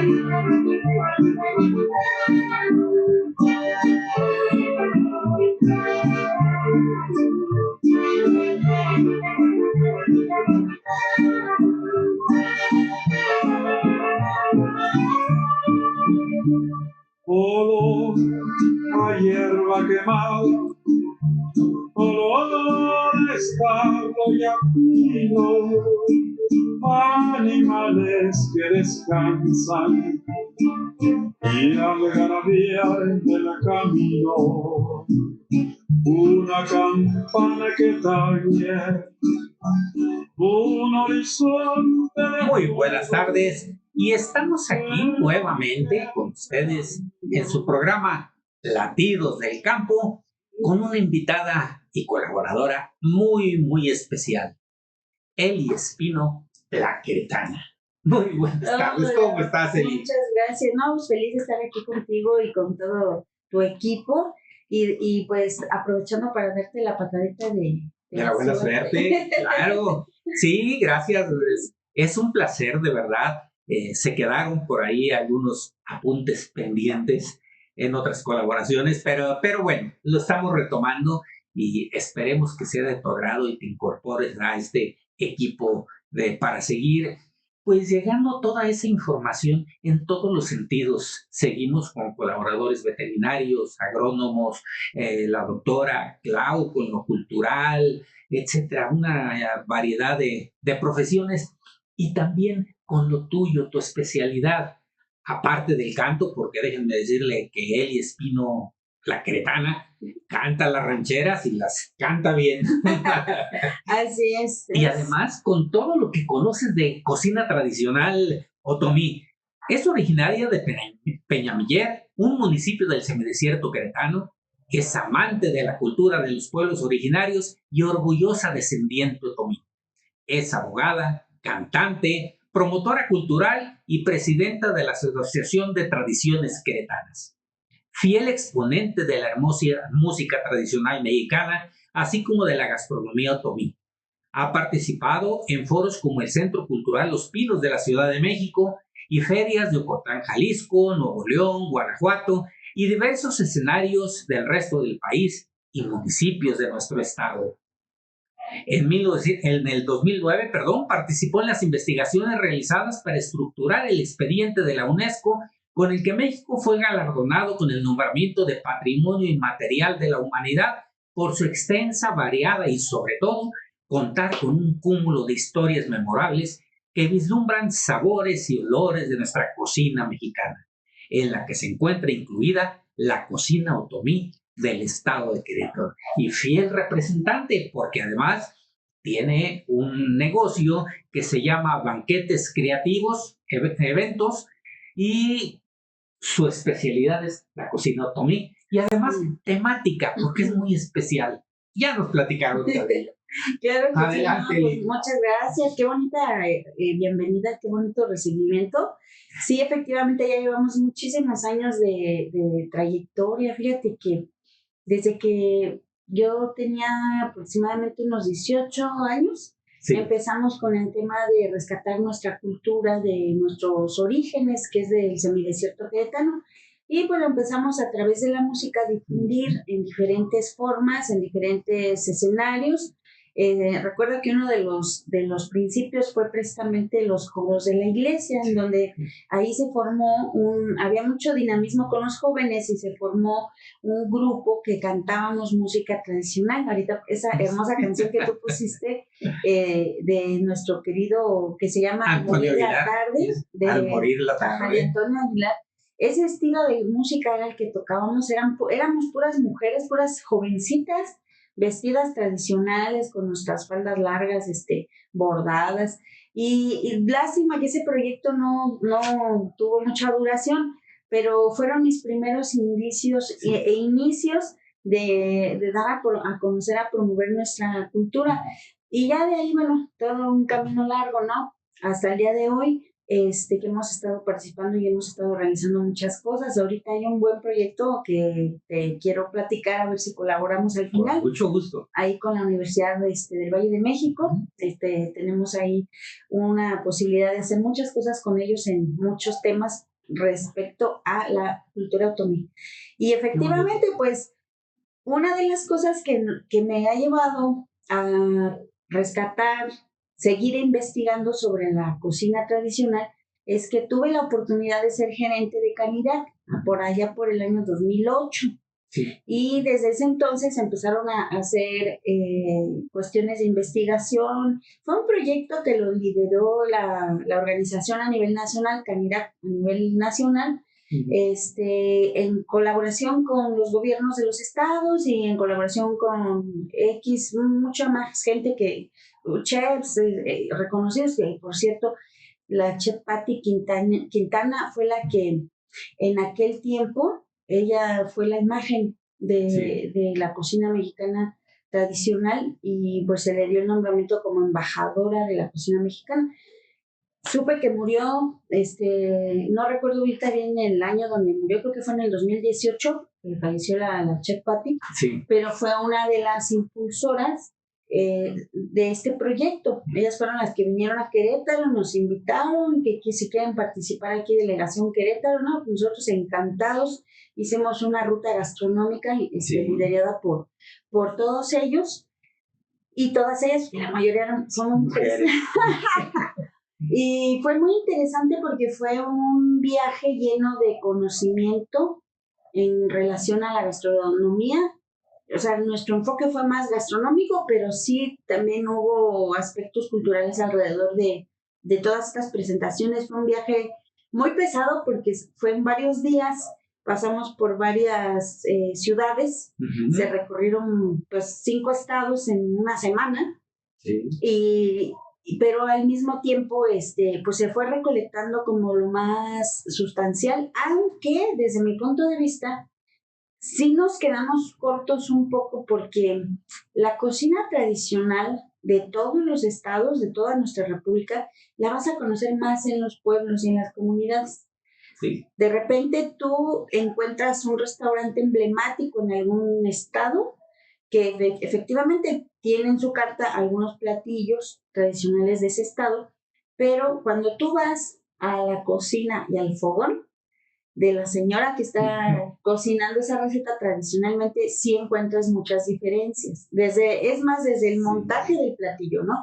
Olor a hierba quemada, olor a establo y a pino, animales que descansan y algarabía en el camino, una campana que tañe un horizonte de... Muy buenas tardes, y estamos aquí nuevamente con ustedes en su programa Latidos del Campo, con una invitada y colaboradora muy especial, Eli Espino, la queretana. Muy buenas tardes, ¿cómo estás, Eli? Muchas gracias, no, pues feliz de estar aquí contigo y con todo tu equipo, y pues aprovechando para darte la patadita de la buena suerte. Claro, sí, gracias, es un placer, de verdad. Se quedaron por ahí algunos apuntes pendientes en otras colaboraciones, pero bueno, lo estamos retomando y esperemos que sea de tu agrado y te incorpores a este equipo para seguir pues llegando toda esa información en todos los sentidos. Seguimos con colaboradores veterinarios, agrónomos, la doctora Clau con lo cultural, etcétera, una variedad de profesiones, y también con lo tuyo, tu especialidad, aparte del canto, porque déjenme decirle que Eli Espino, la queretana, canta las rancheras y las canta bien. Así es. Y además, con todo lo que conoces de cocina tradicional otomí, es originaria de Peñamiller, un municipio del semidesierto queretano. Es amante de la cultura de los pueblos originarios y orgullosa descendiente otomí. Es abogada, cantante, promotora cultural y presidenta de la Asociación de Tradiciones Queretanas. Fiel exponente de la hermosa música tradicional mexicana, así como de la gastronomía otomí. Ha participado en foros como el Centro Cultural Los Pinos de la Ciudad de México y ferias de Ocotlán, Jalisco, Nuevo León, Guanajuato y diversos escenarios del resto del país y municipios de nuestro estado. En el 2009, participó en las investigaciones realizadas para estructurar el expediente de la UNESCO, con el que México fue galardonado con el nombramiento de Patrimonio Inmaterial de la Humanidad por su extensa, variada y, sobre todo, contar con un cúmulo de historias memorables que vislumbran sabores y olores de nuestra cocina mexicana, en la que se encuentra incluida la cocina otomí del estado de Querétaro, y fiel representante porque además tiene un negocio que se llama Banquetes Creativos, Eventos, y su especialidad es la cocina otomí y además temática porque es muy especial. Ya nos platicaron de ello. Claro que Adelante, sí, no, pues muchas gracias, qué bonita bienvenida, qué bonito recibimiento. Sí, efectivamente ya llevamos muchísimos años de trayectoria. Fíjate que desde que yo tenía aproximadamente unos 18 años, sí, empezamos con el tema de rescatar nuestra cultura de nuestros orígenes, que es del semidesierto queretano. Y pues empezamos a través de la música a difundir en diferentes formas, en diferentes escenarios. Recuerdo que uno de los principios fue precisamente los coros de la iglesia, en donde ahí se formó había mucho dinamismo con los jóvenes y se formó un grupo que cantábamos música tradicional. Ahorita esa hermosa canción que tú pusiste de nuestro querido, que se llama Al morir la tarde, de Al morir la tarde, María Antonia Aguilar. Ese estilo de música era el que tocábamos, éramos puras mujeres, puras jovencitas, vestidas tradicionales con nuestras faldas largas, bordadas, y lástima que ese proyecto no tuvo mucha duración, pero fueron mis primeros indicios e inicios de dar a conocer, a promover nuestra cultura, y ya de ahí, bueno, todo un camino largo, ¿no? Hasta el día de hoy, que hemos estado participando y hemos estado realizando muchas cosas. Ahorita hay un buen proyecto que te quiero platicar, a ver si colaboramos al final. Con mucho gusto. Ahí con la Universidad del Valle de México, tenemos ahí una posibilidad de hacer muchas cosas con ellos en muchos temas respecto a la cultura otomí. Y efectivamente, pues, una de las cosas que me ha llevado a rescatar, seguir investigando sobre la cocina tradicional, es que tuve la oportunidad de ser gerente de calidad por allá por el año 2008. Sí. Y desde ese entonces empezaron a hacer cuestiones de investigación. Fue un proyecto que lo lideró la organización a nivel nacional, Canirac a nivel nacional, en colaboración con los gobiernos de los estados y en colaboración con mucha más gente que chefs reconocidos, que por cierto, la chef Patti Quintana fue la que en aquel tiempo, ella fue la imagen de la cocina mexicana tradicional y pues se le dio el nombramiento como embajadora de la cocina mexicana. Supe que murió, no recuerdo ahorita bien el año donde murió, creo que fue en el 2018, que falleció la chef Patti, Sí. pero fue una de las impulsoras de este proyecto. Ellas fueron las que vinieron a Querétaro, nos invitaron, que si quieren participar aquí, delegación Querétaro, ¿no? Nosotros encantados hicimos una ruta gastronómica liderada por todos ellos y todas ellas, la mayoría son mujeres. Y fue muy interesante porque fue un viaje lleno de conocimiento en relación a la gastronomía. O sea, nuestro enfoque fue más gastronómico, pero sí también hubo aspectos culturales alrededor de todas estas presentaciones. Fue un viaje muy pesado porque fue en varios días, pasamos por varias ciudades, se recorrieron pues 5 estados en una semana. Sí. Pero al mismo tiempo pues se fue recolectando como lo más sustancial, aunque desde mi punto de vista sí nos quedamos cortos un poco porque la cocina tradicional de todos los estados, de toda nuestra república, la vas a conocer más en los pueblos y en las comunidades. Sí. De repente tú encuentras un restaurante emblemático en algún estado que efectivamente tiene en su carta algunos platillos tradicionales de ese estado, pero cuando tú vas a la cocina y al fogón de la señora que está cocinando esa receta tradicionalmente, sí encuentras muchas diferencias. Desde el montaje del platillo, ¿no?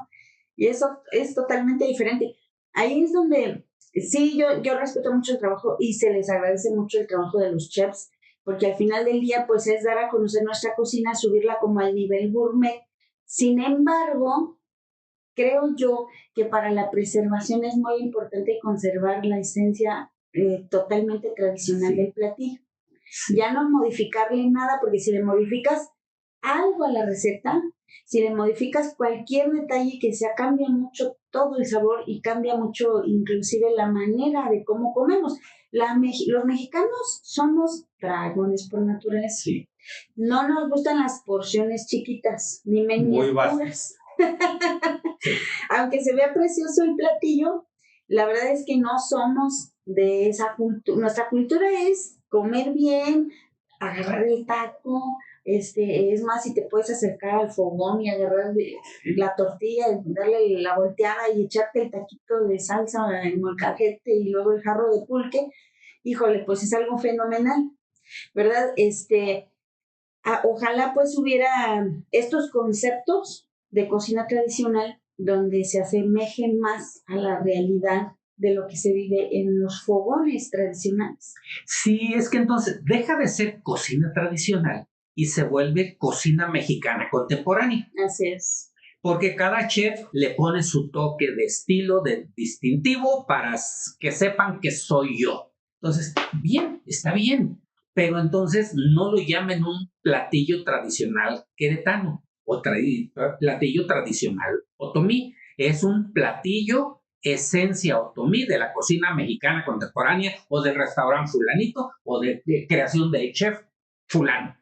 Y eso es totalmente diferente. Ahí es donde sí, yo respeto mucho el trabajo y se les agradece mucho el trabajo de los chefs, porque al final del día pues es dar a conocer nuestra cocina, subirla como al nivel gourmet. Sin embargo, creo yo que para la preservación es muy importante conservar la esencia totalmente tradicional del platillo. Ya no modificarle nada, porque si le modificas algo a la receta, si le modificas cualquier detalle que sea, cambia mucho todo el sabor y cambia mucho inclusive la manera de cómo comemos. Los mexicanos somos dragones por naturaleza. Sí. No nos gustan las porciones chiquitas ni miniaturas. Aunque se vea precioso el platillo, la verdad es que no somos de esa cultura. Nuestra cultura es comer bien, agarrar el taco, es más, si te puedes acercar al fogón y agarrar la tortilla, darle la volteada y echarte el taquito de salsa en molcajete y luego el jarro de pulque, híjole, pues es algo fenomenal, ¿verdad? Ojalá pues hubiera estos conceptos de cocina tradicional donde se asemejen más a la realidad de lo que se vive en los fogones tradicionales. Sí, es que entonces deja de ser cocina tradicional y se vuelve cocina mexicana contemporánea. Así es. Porque cada chef le pone su toque de estilo, de distintivo, para que sepan que soy yo. Entonces, bien, está bien, pero entonces no lo llamen un platillo tradicional queretano o platillo tradicional otomí. Es un platillo esencia otomí de la cocina mexicana contemporánea o del restaurante fulanito o de creación del chef fulano.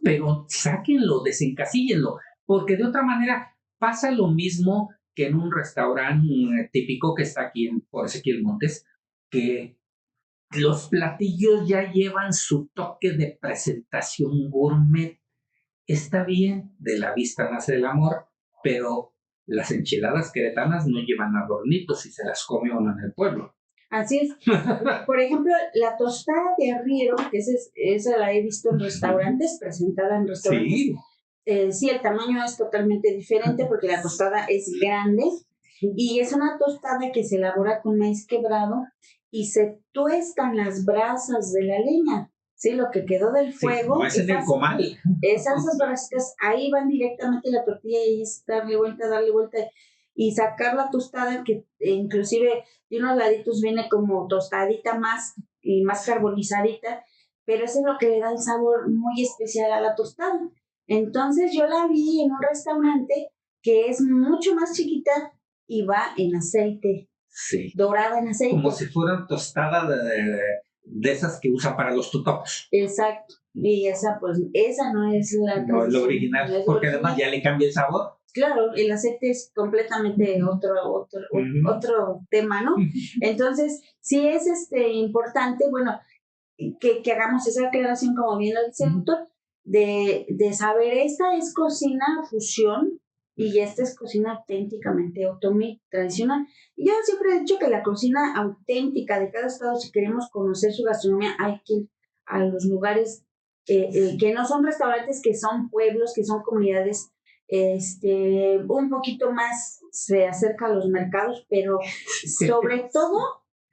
Pero sáquenlo, desencasíllenlo, porque de otra manera pasa lo mismo que en un restaurante típico que está aquí por Ezequiel Montes, que los platillos ya llevan su toque de presentación gourmet. Está bien, de la vista nace el amor, pero las enchiladas queretanas no llevan adornitos si se las come uno en el pueblo. Así es. Por ejemplo, la tostada de arriero, que esa la he visto en restaurantes, presentada en restaurantes. Sí. Sí, el tamaño es totalmente diferente porque la tostada es grande y es una tostada que se elabora con maíz quebrado y se tuestan las brasas de la leña. Sí, lo que quedó del Sí, fuego. no es en el comal. Esas brasitas, ahí van directamente la tortilla y es darle vuelta y sacar la tostada que inclusive de unos laditos viene como tostadita más y más carbonizadita, pero eso es lo que le da el sabor muy especial a la tostada. Entonces yo la vi en un restaurante que es mucho más chiquita y va en aceite, Sí. dorada en aceite. Como si fueran tostadas de esas que usan para los tutopos. Exacto. Y esa no es la No es lo original, no es lo porque original. además ya le cambia el sabor. Claro, el aceite es completamente otro tema, ¿no? Entonces, sí es importante, bueno, que hagamos esa aclaración, como bien lo dice el doctor, de saber, esta es cocina fusión y esta es cocina auténticamente otomí, tradicional. Y yo siempre he dicho que la cocina auténtica de cada estado, si queremos conocer su gastronomía, hay que ir a los lugares que no son restaurantes, que son pueblos, que son comunidades, un poquito más se acerca a los mercados, pero sobre todo,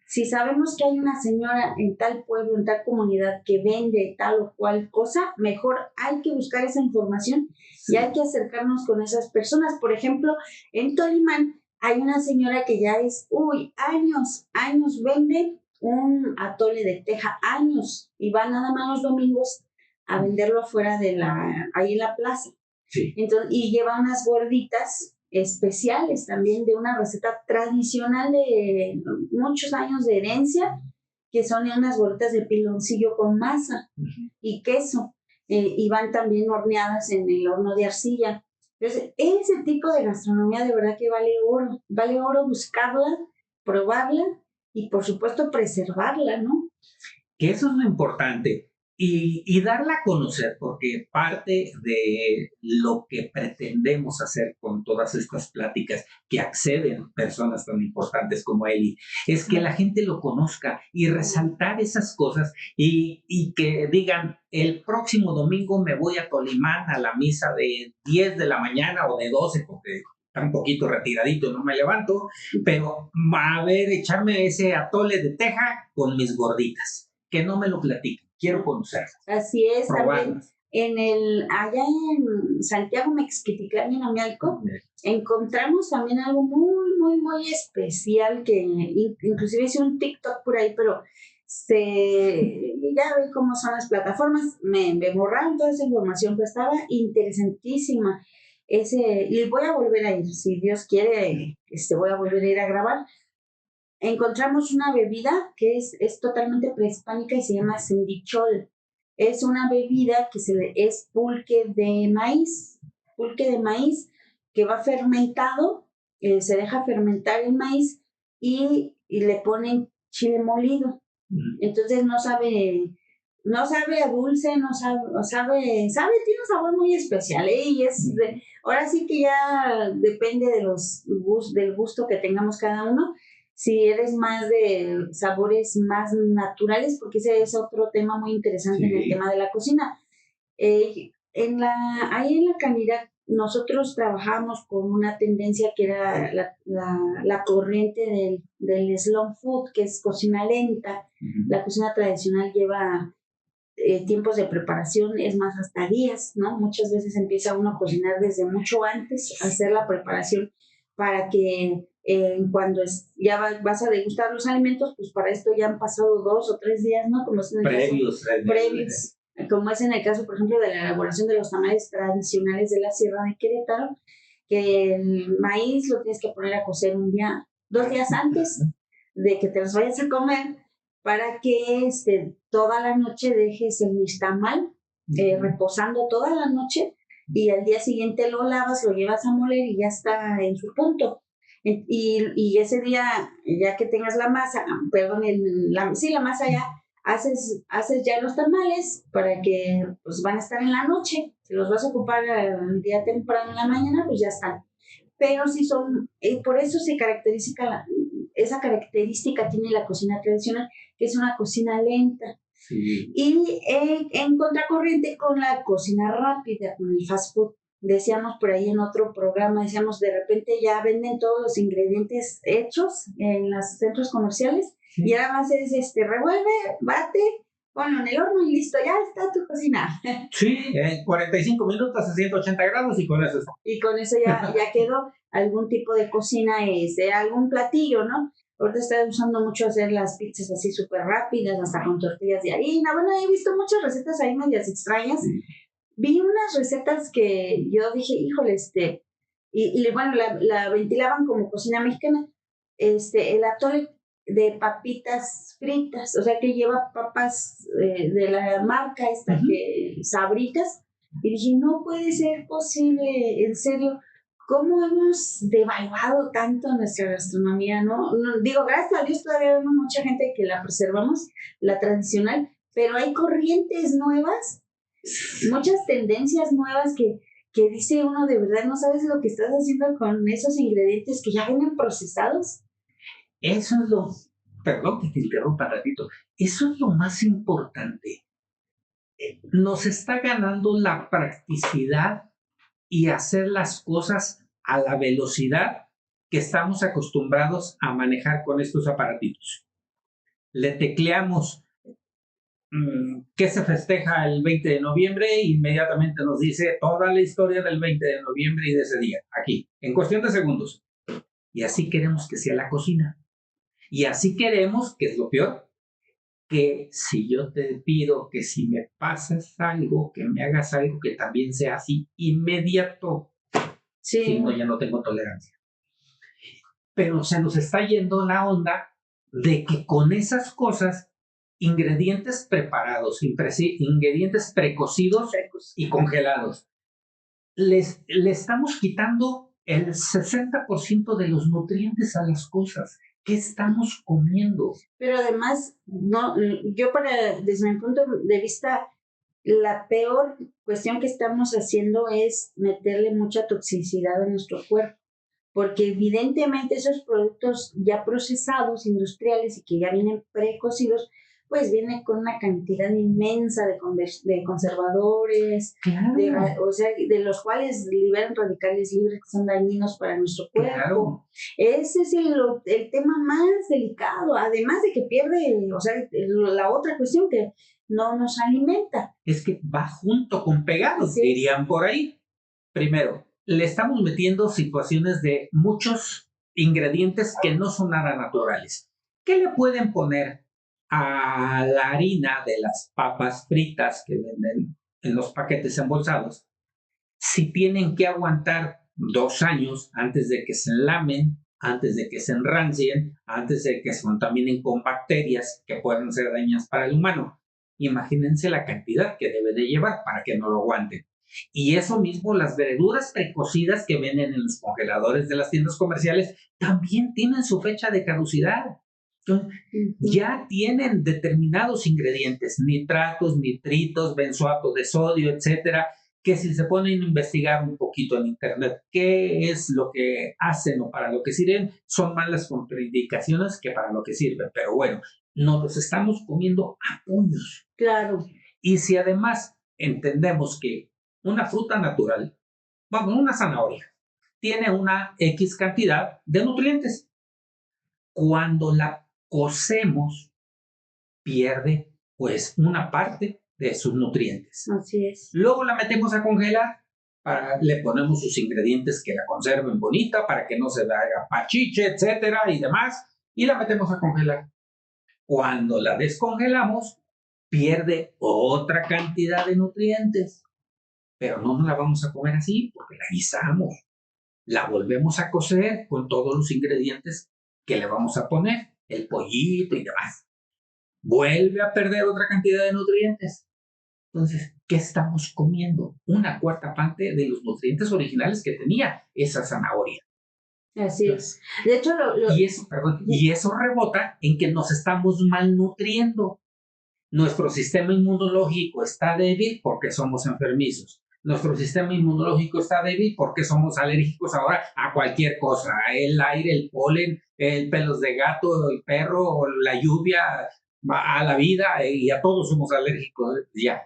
si sabemos que hay una señora en tal pueblo, en tal comunidad que vende tal o cual cosa, mejor hay que buscar esa información y hay que acercarnos con esas personas. Por ejemplo, en Tolimán hay una señora que ya es, años vende un atole de teja, años, y va nada más los domingos a venderlo afuera ahí en la plaza. Sí. Entonces, y lleva unas gorditas especiales también de una receta tradicional de muchos años de herencia, que son unas gorditas de piloncillo con masa y queso, y van también horneadas en el horno de arcilla. Entonces, ese tipo de gastronomía de verdad que vale oro buscarla, probarla y por supuesto preservarla, ¿no? Que eso es lo importante. Y darla a conocer, porque parte de lo que pretendemos hacer con todas estas pláticas que acceden personas tan importantes como Eli, es que la gente lo conozca y resaltar esas cosas y que digan, el próximo domingo me voy a Tolimán a la misa de 10 de la mañana o de 12, porque está un poquito retiradito, no me levanto, pero a ver, echarme ese atole de teja con mis gorditas. Que no me lo platiquen, quiero conocerlas. Así es, probarlas. También allá en Santiago Mexquititlán, en Amialco, encontramos también algo muy especial que inclusive hice un TikTok por ahí, pero ya ve cómo son las plataformas, me borraron toda esa información, pero estaba interesantísima. Y voy a volver a ir, si Dios quiere, voy a volver a ir a grabar. Encontramos una bebida que es totalmente prehispánica y se llama sendichol. Es una bebida que es pulque de maíz que va fermentado, se deja fermentar el maíz y le ponen chile molido. Entonces no sabe a dulce, tiene un sabor muy especial, y ahora sí que ya depende del gusto que tengamos cada uno. Si eres más de sabores más naturales, porque ese es otro tema muy interesante en el tema de la cocina. Ahí en la Canirac nosotros trabajamos con una tendencia que era la corriente del slow food, que es cocina lenta. La cocina tradicional lleva tiempos de preparación, es más, hasta días, ¿no? Muchas veces empieza uno a cocinar desde mucho antes, a hacer la preparación para que cuando ya vas a degustar los alimentos, pues para esto ya han pasado 2 o 3 días, ¿no? Como es en el previos, como es en el caso, por ejemplo, de la elaboración de los tamales tradicionales de la Sierra de Querétaro, que el maíz lo tienes que poner a cocer 2 días antes de que te los vayas a comer, para que toda la noche dejes el nixtamal reposando toda la noche, y al día siguiente lo lavas, lo llevas a moler y ya está en su punto. Y ese día, ya que tengas la masa, la masa ya, haces ya los tamales para que pues van a estar en la noche. Si los vas a ocupar el día temprano en la mañana, pues ya están. Pero si son, por eso se caracteriza esa característica tiene la cocina tradicional, que es una cocina lenta. Sí. Y en contracorriente con la cocina rápida, con el fast food. Decíamos por ahí en otro programa, decíamos, de repente ya venden todos los ingredientes hechos en los centros comerciales, Sí. y nada más es revuelve, bate, ponlo en el horno y listo, ya está tu cocina. Sí, en 45 minutos a 180 grados y con eso está. Y con eso ya quedó algún tipo de cocina, algún platillo, ¿no? Ahorita están usando mucho hacer las pizzas así súper rápidas, hasta con tortillas de harina. Bueno, he visto muchas recetas ahí medias extrañas. Sí. Vi unas recetas que yo dije, híjole, y bueno, la ventilaban como cocina mexicana, el atole de papitas fritas, o sea, que lleva papas de la marca esta, que Sabritas, y dije, no puede ser posible, en serio, ¿cómo hemos devaluado tanto nuestra gastronomía, no? Digo, gracias a Dios todavía vemos mucha gente que la preservamos, la tradicional, pero hay corrientes nuevas, muchas tendencias nuevas que dice uno, de verdad no sabes lo que estás haciendo con esos ingredientes que ya vienen procesados. Eso es lo, perdón que te interrumpa ratito, eso es lo más importante. Nos está ganando la practicidad y hacer las cosas a la velocidad que estamos acostumbrados a manejar con estos aparatitos. Le tecleamos ¿qué se festeja el 20 de noviembre? Inmediatamente nos dice toda la historia del 20 de noviembre y de ese día, aquí, en cuestión de segundos. Y así queremos que sea la cocina. Y así queremos, que es lo peor, que si yo te pido que si me pasas algo, que me hagas algo que también sea así, inmediato. Sí. Si no, ya no tengo tolerancia. Pero se nos está yendo la onda de que con esas cosas, ingredientes preparados, ingredientes precocidos y congelados, le estamos quitando el 60% de los nutrientes a las cosas. ¿Qué estamos comiendo? Pero además, no, yo desde mi punto de vista, la peor cuestión que estamos haciendo es meterle mucha toxicidad a nuestro cuerpo, porque evidentemente esos productos ya procesados, industriales y que ya vienen precocidos, pues vienen con una cantidad inmensa de conservadores, Claro. o sea, de los cuales liberan radicales libres que son dañinos para nuestro cuerpo. Claro. Ese es el tema más delicado, además de que pierde, o sea, la otra cuestión que no nos alimenta. Es que va junto con pegados, Sí. dirían por ahí. Primero, le estamos metiendo situaciones de muchos ingredientes que no son nada naturales. ¿Qué le pueden poner a la harina de las papas fritas que venden en los paquetes embolsados si tienen que aguantar 2 años antes de que se enlamen, antes de que se enrancien, antes de que se contaminen con bacterias que pueden ser dañinas para el humano? Imagínense la cantidad que debe de llevar para que no lo aguanten. Y eso mismo, las verduras precocidas que venden en los congeladores de las tiendas comerciales también tienen su fecha de caducidad. Entonces, ya tienen determinados ingredientes, nitratos, nitritos, benzoato de sodio, etcétera, que si se ponen a investigar un poquito en internet qué es lo que hacen o para lo que sirven, son más las contraindicaciones que para lo que sirven. Pero bueno, nos los estamos comiendo a puños. Claro. Y si además entendemos que una fruta natural, vamos, una zanahoria, tiene una X cantidad de nutrientes. Cuando la cocemos, pierde pues una parte de sus nutrientes. Así es. Luego la metemos a congelar, le ponemos sus ingredientes que la conserven bonita para que no se haga pachiche, etcétera y demás, y la metemos a congelar. Cuando la descongelamos, pierde otra cantidad de nutrientes, pero no nos la vamos a comer así porque la guisamos, la volvemos a cocer con todos los ingredientes que le vamos a poner, el pollito y demás. Vuelve a perder otra cantidad de nutrientes. Entonces, ¿qué estamos comiendo? Una cuarta parte de los nutrientes originales que tenía esa zanahoria. Así es. De hecho, y eso rebota en que nos estamos malnutriendo. Nuestro sistema inmunológico está débil porque somos enfermizos. nuestro sistema inmunológico está débil porque somos alérgicos ahora a cualquier cosa, el aire, el polen, el pelos de gato, el perro, la lluvia, a la vida y a todos somos alérgicos ya.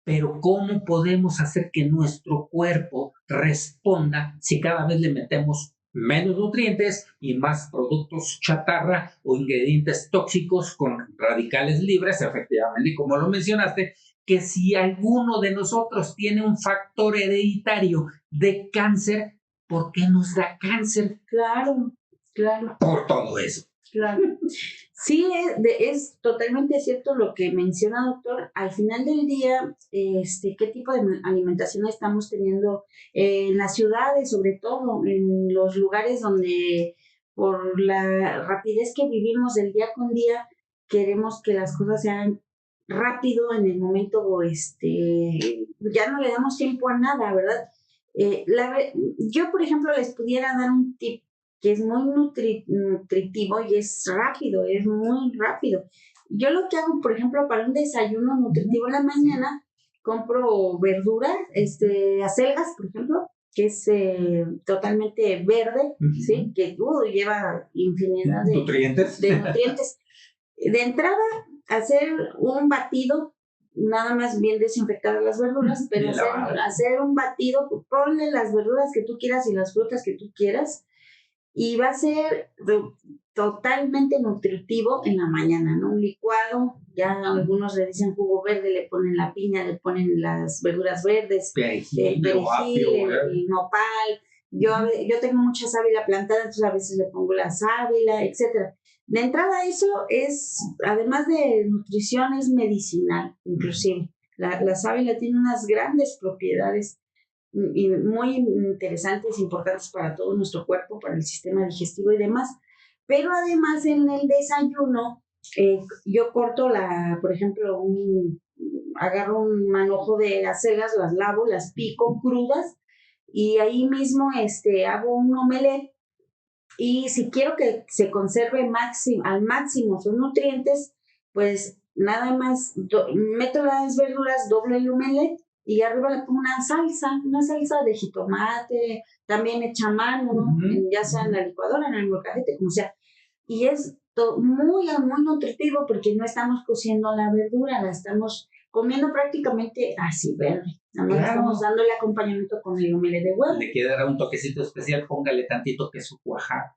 Pero ¿cómo podemos hacer que nuestro cuerpo responda si cada vez le metemos menos nutrientes y más productos chatarra o ingredientes tóxicos con radicales libres, efectivamente, como lo mencionaste, que si alguno de nosotros tiene un factor hereditario de cáncer, ¿por qué nos da cáncer? Claro, claro. Por todo eso. Claro. Sí, es totalmente cierto lo que menciona, doctor. Al final del día, ¿qué tipo de alimentación estamos teniendo en las ciudades, sobre todo en los lugares donde por la rapidez que vivimos del día con día, queremos que las cosas sean rápido en el momento, ya no le damos tiempo a nada, ¿verdad? Yo, por ejemplo, les pudiera dar un tip que es muy nutritivo y es rápido, es muy rápido. Yo lo que hago, por ejemplo, para un desayuno nutritivo en la mañana, compro verduras, acelgas, por ejemplo, que es totalmente verde, ¿sí? Que lleva infinidad de nutrientes. De entrada, hacer un batido, nada más bien desinfectar las verduras, pero hacer un batido, ponle las verduras que tú quieras y las frutas que tú quieras, y va a ser totalmente nutritivo en la mañana, ¿no? Un licuado, ya algunos le dicen jugo verde, le ponen la piña, le ponen las verduras verdes, el perejil, el nopal. Yo tengo mucha sábila plantada, entonces a veces le pongo la sábila, etc. De entrada eso es, además de nutrición, es medicinal, inclusive. La sábila tiene unas grandes propiedades y muy interesantes, importantes para todo nuestro cuerpo, para el sistema digestivo y demás. Pero además en el desayuno, yo corto por ejemplo, agarro un manojo de acelgas, las lavo, las pico crudas y ahí mismo hago un omelette. Y si quiero que se conserve al máximo sus nutrientes, pues nada más meto las verduras, doble el omelette y arriba le pongo una salsa de jitomate, también hecha a mano, ¿no? Ya sea en la licuadora, en el molcajete, como sea. Y es muy, muy nutritivo porque no estamos cociendo la verdura, la estamos comiendo prácticamente así verde. Nada más estamos dando el acompañamiento con el omelette de huevo. Le quiere dar un toquecito especial, póngale tantito queso Oaxaca.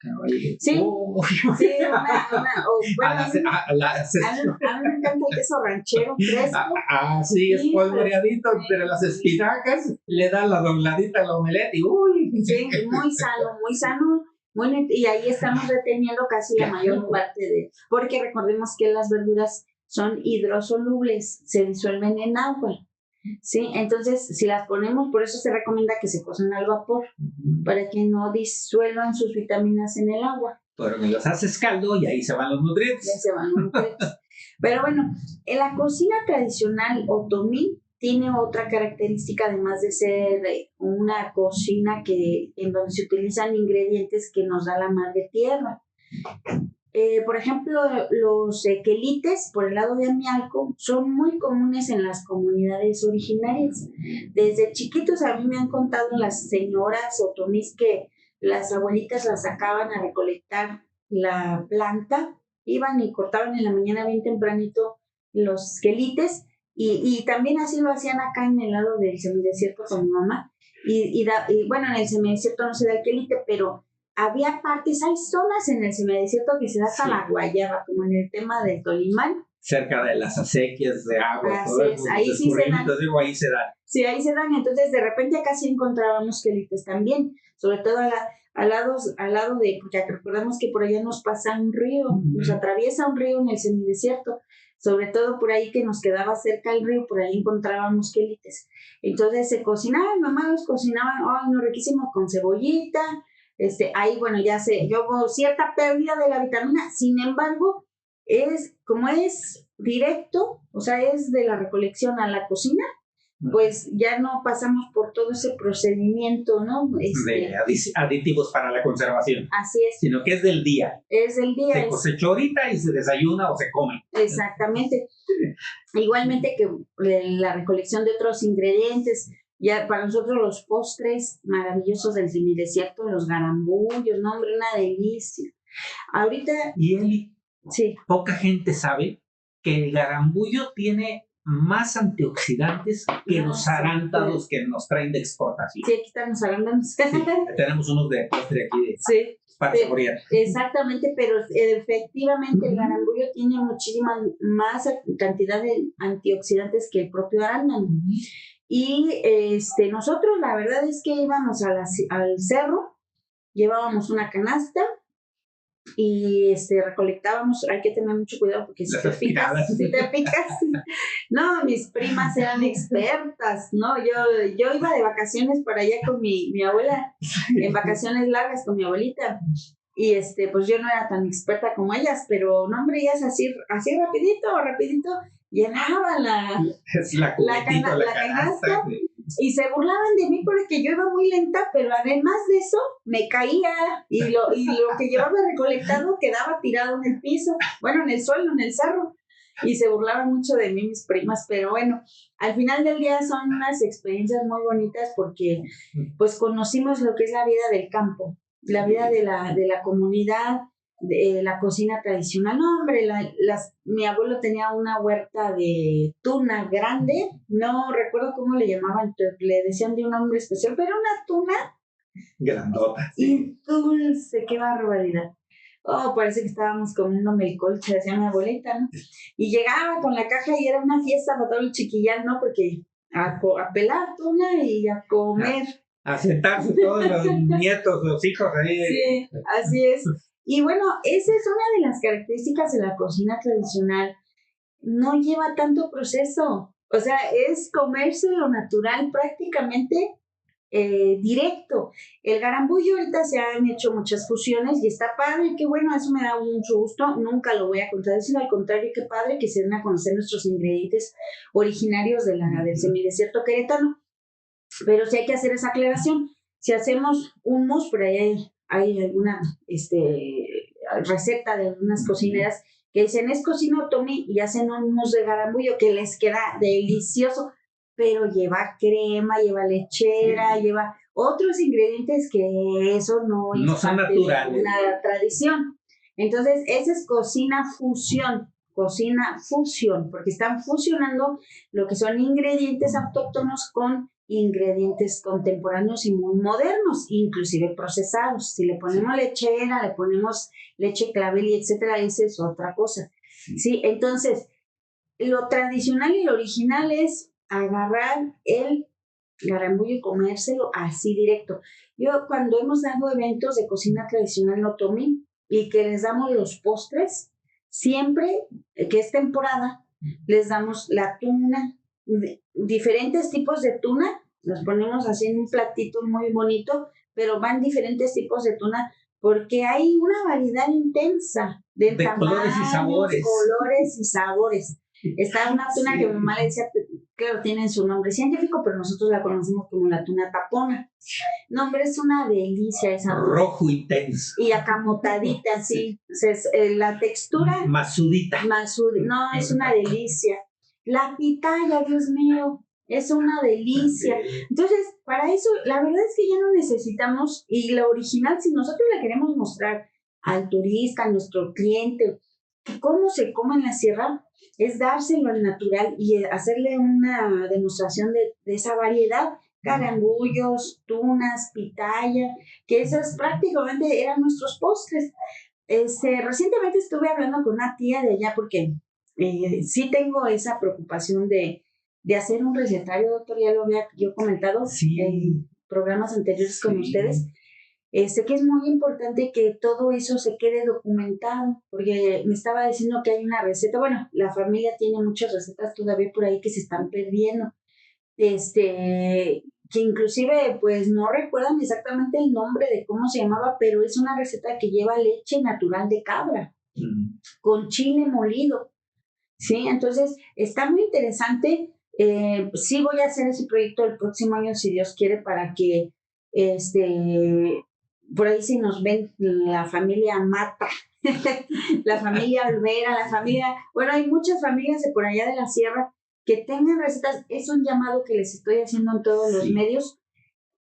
Sí, sí, a mí me encanta el queso ranchero fresco. Sí, es polvoreadito entre las espinacas, le da la dobladita al omelette y uy. Sí, muy sano. Bueno, y ahí estamos reteniendo casi la mayor parte porque recordemos que las verduras son hidrosolubles, se disuelven en agua, ¿sí? Entonces, si las ponemos, por eso se recomienda que se cocen al vapor, para que no disuelvan sus vitaminas en el agua. Pero que los haces caldo y ahí se van los nutrientes. Ya se van los nutrientes. Pero bueno, en la cocina tradicional otomí tiene otra característica, además de ser una cocina en donde se utilizan ingredientes que nos da la madre tierra. Por ejemplo, los quelites, por el lado de Amialco, son muy comunes en las comunidades originarias. Desde chiquitos a mí me han contado las señoras otomís que las abuelitas las sacaban a recolectar la planta, iban y cortaban en la mañana bien tempranito los quelites, y también así lo hacían acá en el lado del semidesierto con mi mamá. Y bueno, en el semidesierto no se da el quelite, pero había hay zonas en el semidesierto que se da hasta la guayaba, como en el tema del Tolimán. Cerca de las acequias de agua. Así es, ahí sí se dan. Ahí se dan. Sí, ahí se dan. Entonces, de repente acá sí encontrábamos quelites también, sobre todo al lado de, porque recordemos que por allá nos pasa un río, nos atraviesa un río en el semidesierto. Sobre todo por ahí que nos quedaba cerca el río, por ahí encontrábamos quelites. Entonces se cocinaban, mamá los cocinaban, riquísimo, con cebollita. Ahí, bueno, yo hubo cierta pérdida de la vitamina, sin embargo, como es directo, o sea, es de la recolección a la cocina, pues ya no pasamos por todo ese procedimiento, ¿no? De aditivos para la conservación. Así es. Sino que es del día. Es del día. Se cosechó ahorita y se desayuna o se come. Exactamente. Igualmente que la recolección de otros ingredientes, Ya para nosotros los postres maravillosos del semidesierto, los garambullos, no hombre, una delicia. Ahorita, Y Eli, sí, poca gente sabe que el garambullo tiene más antioxidantes que No, los sí, arándanos que nos traen de exportación. sí, aquí estamos hablando. Sí, tenemos unos de postre aquí Sí, para pero- saborear. exactamente, pero efectivamente el garambullo tiene muchísima más cantidad de antioxidantes que el propio arándano. Y nosotros la verdad es que íbamos al cerro, llevábamos una canasta y recolectábamos. Hay que tener mucho cuidado porque Las espinadas. si te picas, no, mis primas eran expertas, ¿no? Yo iba de vacaciones para allá con mi abuela, en vacaciones largas con mi abuelita. Y pues yo no era tan experta como ellas, pero no, hombre, ellas así rapidito, llenaban Es la cubetita, la canasta. y se burlaban de mí porque yo iba muy lenta, pero además de eso me caía y lo que llevaba recolectado quedaba tirado en el piso, bueno, en el suelo, en el cerro, y se burlaban mucho de mí mis primas, pero bueno, al final del día son unas experiencias muy bonitas porque pues conocimos lo que es la vida del campo, la vida de la comunidad, de la cocina tradicional. No, hombre, mi abuelo tenía una huerta de tuna grande, no recuerdo cómo le llamaban, le decían de un nombre especial, pero una tuna Grandota. y dulce, qué barbaridad. Oh, parece que estábamos comiendo melcolcha, decía mi abuelita, ¿no? Y llegaba con la caja y era una fiesta para todo el chiquillán, ¿no? Porque a pelar tuna y a comer. A sentarse todos los nietos, los hijos ahí. Sí, así es. Y bueno, esa es una de las características de la cocina tradicional. No lleva tanto proceso. O sea, es comerse lo natural prácticamente directo. El garambullo ahorita se han hecho muchas fusiones y está padre, qué bueno, eso me da mucho gusto. Nunca lo voy a contradecir, al contrario, qué padre que se den a conocer nuestros ingredientes originarios del semidesierto queretano. Pero sí hay que hacer esa aclaración. Si hacemos un mousse, por ahí hay alguna receta de algunas cocineras que dicen es cocina otomí y hacen un mousse de garambullo que les queda delicioso, pero lleva crema, lleva lechera, lleva otros ingredientes que eso no es No son parte de naturales. una tradición. Entonces, esa es cocina fusión, porque están fusionando lo que son ingredientes autóctonos con ingredientes contemporáneos y muy modernos, inclusive procesados. Si le ponemos lechera, le ponemos leche clavel y etcétera, esa es otra cosa. Sí, entonces, lo tradicional y lo original es agarrar el garambullo y comérselo así directo. Yo cuando hemos dado eventos de cocina tradicional no tomé y que les damos los postres, siempre que es temporada, les damos la tuna, diferentes tipos de tuna, los ponemos así en un platito muy bonito, pero van diferentes tipos de tuna porque hay una variedad intensa de colores y sabores. colores y sabores. Está una tuna que mi mamá le decía, claro, tienen su nombre científico, pero nosotros la conocemos como la tuna tapona. No, hombre, es una delicia esa tuna. Rojo intenso. Y acamotadita, sí. Entonces, la textura... Masudita. No, es una delicia. La pitaya, Dios mío, es una delicia. Entonces, para eso, la verdad es que ya no necesitamos, y la original, si nosotros le queremos mostrar al turista, a nuestro cliente, cómo se come en la sierra, es dárselo al natural y hacerle una demostración de esa variedad. Garambullos, tunas, pitaya, que esas prácticamente eran nuestros postres. Recientemente estuve hablando con una tía de allá porque sí tengo esa preocupación de hacer un recetario, doctor, ya lo había yo comentado en programas anteriores con ustedes. Que es muy importante que todo eso se quede documentado, porque me estaba diciendo que hay una receta, bueno, la familia tiene muchas recetas todavía por ahí que se están perdiendo, que inclusive pues no recuerdan exactamente el nombre de cómo se llamaba, pero es una receta que lleva leche natural de cabra, con chile molido, ¿sí? Entonces, está muy interesante. Sí voy a hacer ese proyecto el próximo año, si Dios quiere, para que por ahí si nos ven la familia Mata, la familia Olvera, bueno, hay muchas familias de por allá de la sierra que tengan recetas, es un llamado que les estoy haciendo en todos los medios.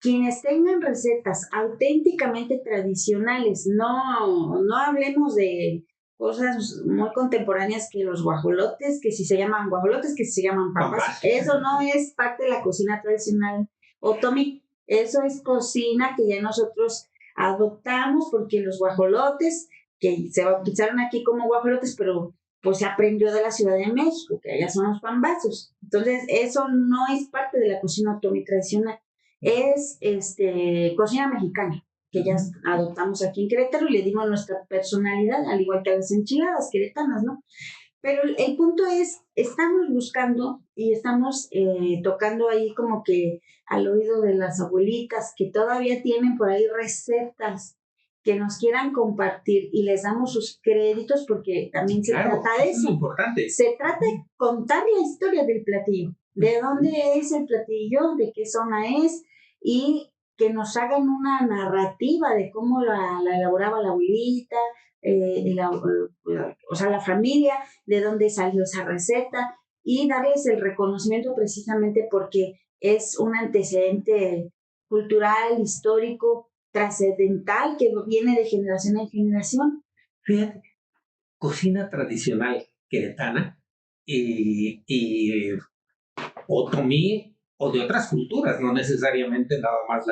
Quienes tengan recetas auténticamente tradicionales, no hablemos de cosas muy contemporáneas que los guajolotes, que si se llaman guajolotes, que si se llaman papas. Eso no es parte de la cocina tradicional otomí. Eso es cocina que ya nosotros adoptamos porque los guajolotes, que se bautizaron aquí como guajolotes, pero pues se aprendió de la Ciudad de México, que allá son los pambazos. Entonces, eso no es parte de la cocina otomí tradicional. Es cocina mexicana, que ya adoptamos aquí en Querétaro y le dimos nuestra personalidad, al igual que a las enchiladas queretanas, ¿no? Pero el punto es, estamos buscando y estamos tocando ahí como que al oído de las abuelitas que todavía tienen por ahí recetas que nos quieran compartir y les damos sus créditos porque también se trata de eso. Es muy importante. Se trata de contar la historia del platillo, de dónde es el platillo, de qué zona es y que nos hagan una narrativa de cómo la elaboraba la abuelita, o sea, la familia, de dónde salió esa receta y darles el reconocimiento precisamente porque es un antecedente cultural, histórico, trascendental que viene de generación en generación. Fíjate, cocina tradicional queretana y otomí o de otras culturas, no necesariamente nada más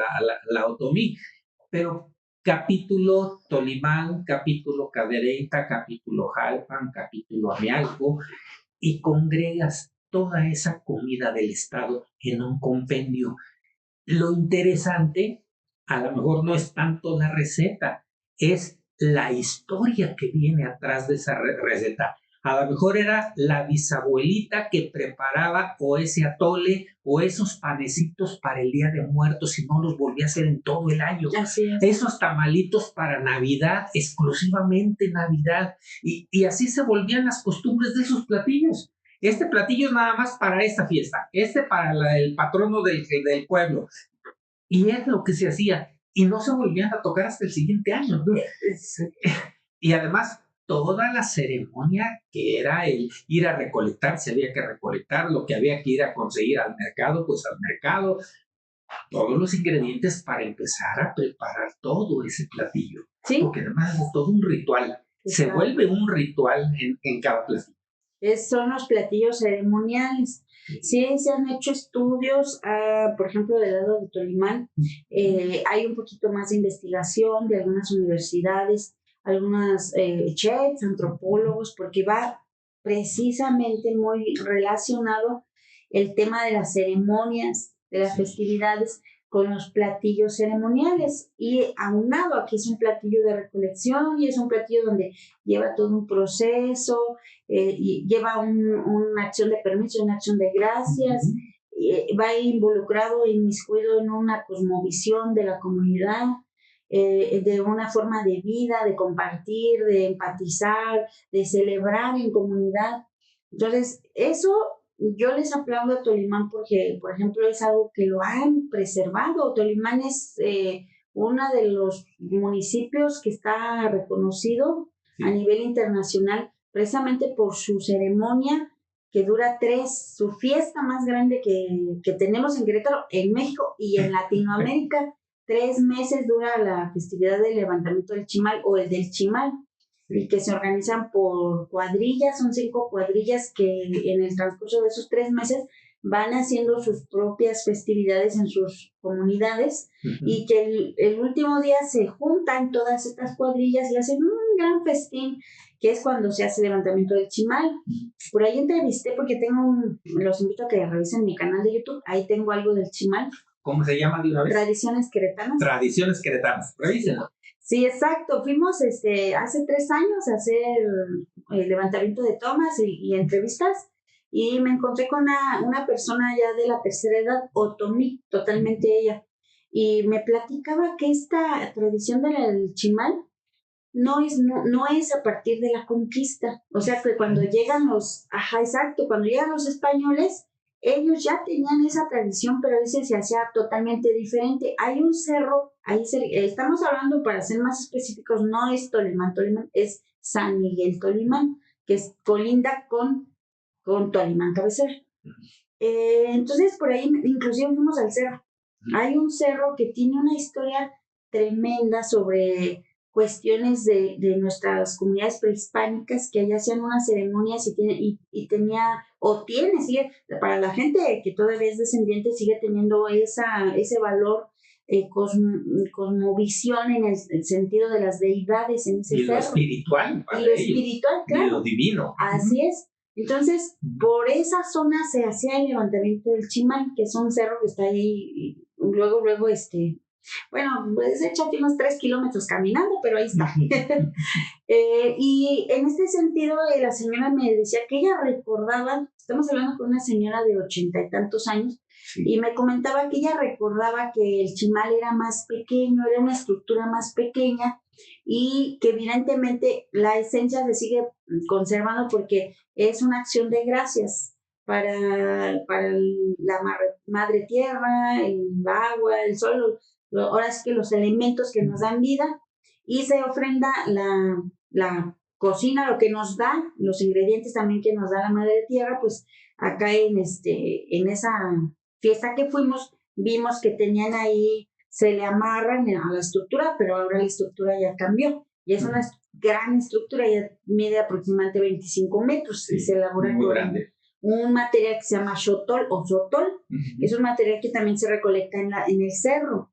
la otomí, pero capítulo Tolimán, capítulo Cadereyta, capítulo Jalpan, capítulo Amialco, y congregas toda esa comida del estado en un compendio. Lo interesante, a lo mejor no es tanto la receta, es la historia que viene atrás de esa receta. A lo mejor era la bisabuelita que preparaba o ese atole o esos panecitos para el Día de Muertos y no los volvía a hacer en todo el año. Así es. Esos tamalitos para Navidad, exclusivamente Navidad. Y así se volvían las costumbres de esos platillos. Este platillo es nada más para esta fiesta, este para el patrono del pueblo. Y es lo que se hacía. Y no se volvían a tocar hasta el siguiente año, ¿no? Y además, toda la ceremonia que era el ir a recolectar, se había que recolectar, lo que había que ir a conseguir al mercado, pues al mercado, todos los ingredientes para empezar a preparar todo ese platillo. Sí. Porque además es todo un ritual. Se vuelve un ritual en cada platillo. Son los platillos ceremoniales. Sí, se han hecho estudios, por ejemplo, del lado de Tolimán, hay un poquito más de investigación de algunas universidades, algunas chefs, antropólogos, porque va precisamente muy relacionado el tema de las ceremonias, de las festividades, con los platillos ceremoniales y aunado aquí es un platillo de recolección y es un platillo donde lleva todo un proceso, y lleva una acción de permiso, una acción de gracias, va involucrado, inmiscuido en una cosmovisión de la comunidad, de una forma de vida, de compartir, de empatizar, de celebrar en comunidad. Entonces, eso yo les aplaudo a Tolimán porque, por ejemplo, es algo que lo han preservado. Tolimán es uno de los municipios que está reconocido a nivel internacional precisamente por su ceremonia que dura su fiesta más grande que tenemos en Querétaro, en México y en Latinoamérica. 3 meses dura la festividad del levantamiento del chimal o el del chimal, y que se organizan por cuadrillas, son 5 cuadrillas que en el transcurso de esos 3 meses van haciendo sus propias festividades en sus comunidades, y que el último día se juntan todas estas cuadrillas y hacen un gran festín, que es cuando se hace el levantamiento del chimal. Por ahí entrevisté, porque los invito a que revisen mi canal de YouTube, ahí tengo algo del chimal. ¿Cómo se llama de una vez? Tradiciones Queretanas. Tradiciones Queretanas, revísenlo. Sí, exacto. Fuimos hace 3 años a hacer el levantamiento de tomas y entrevistas, y me encontré con una persona ya de la tercera edad, otomí, totalmente ella, y me platicaba que esta tradición del chimal no es a partir de la conquista. O sea, que cuando llegan cuando llegan los españoles, ellos ya tenían esa tradición, pero ese se hacía totalmente diferente. Hay un cerro, estamos hablando, para ser más específicos, no es Tolimán, es San Miguel Tolimán, que colinda con Tolimán cabecera. Entonces por ahí inclusive fuimos al cerro. Hay un cerro que tiene una historia tremenda sobre cuestiones de nuestras comunidades prehispánicas que allá hacían unas ceremonias y tenía, o tiene, sigue, para la gente que todavía es descendiente, sigue teniendo ese valor, cosmovisión en el sentido de las deidades en ese Y lo cerro. espiritual, Y lo espiritual, claro. Y lo divino. Así es. Entonces, por esa zona se hacía el levantamiento del Chimal, que es un cerro que está ahí, y luego, bueno, pues échate unos 3 kilómetros caminando, pero ahí está. Y en este sentido, la señora me decía que ella recordaba, estamos hablando con una señora de 80 y tantos años, Sí. y me comentaba que ella recordaba que el Chimal era más pequeño, era una estructura más pequeña, y que evidentemente la esencia se sigue conservando porque es una acción de gracias para la madre tierra, el agua, el sol, ahora sí que los elementos que nos dan vida, y se ofrenda la cocina, lo que nos da, los ingredientes también que nos da la madre tierra. Pues acá en esa fiesta que fuimos, vimos que tenían ahí, se le amarran a la estructura, pero ahora la estructura ya cambió. Y es una gran estructura, ya mide aproximadamente 25 metros, Sí, y se elabora muy con grande. un material que se llama xotol o sotol. Es un material que también se recolecta en el cerro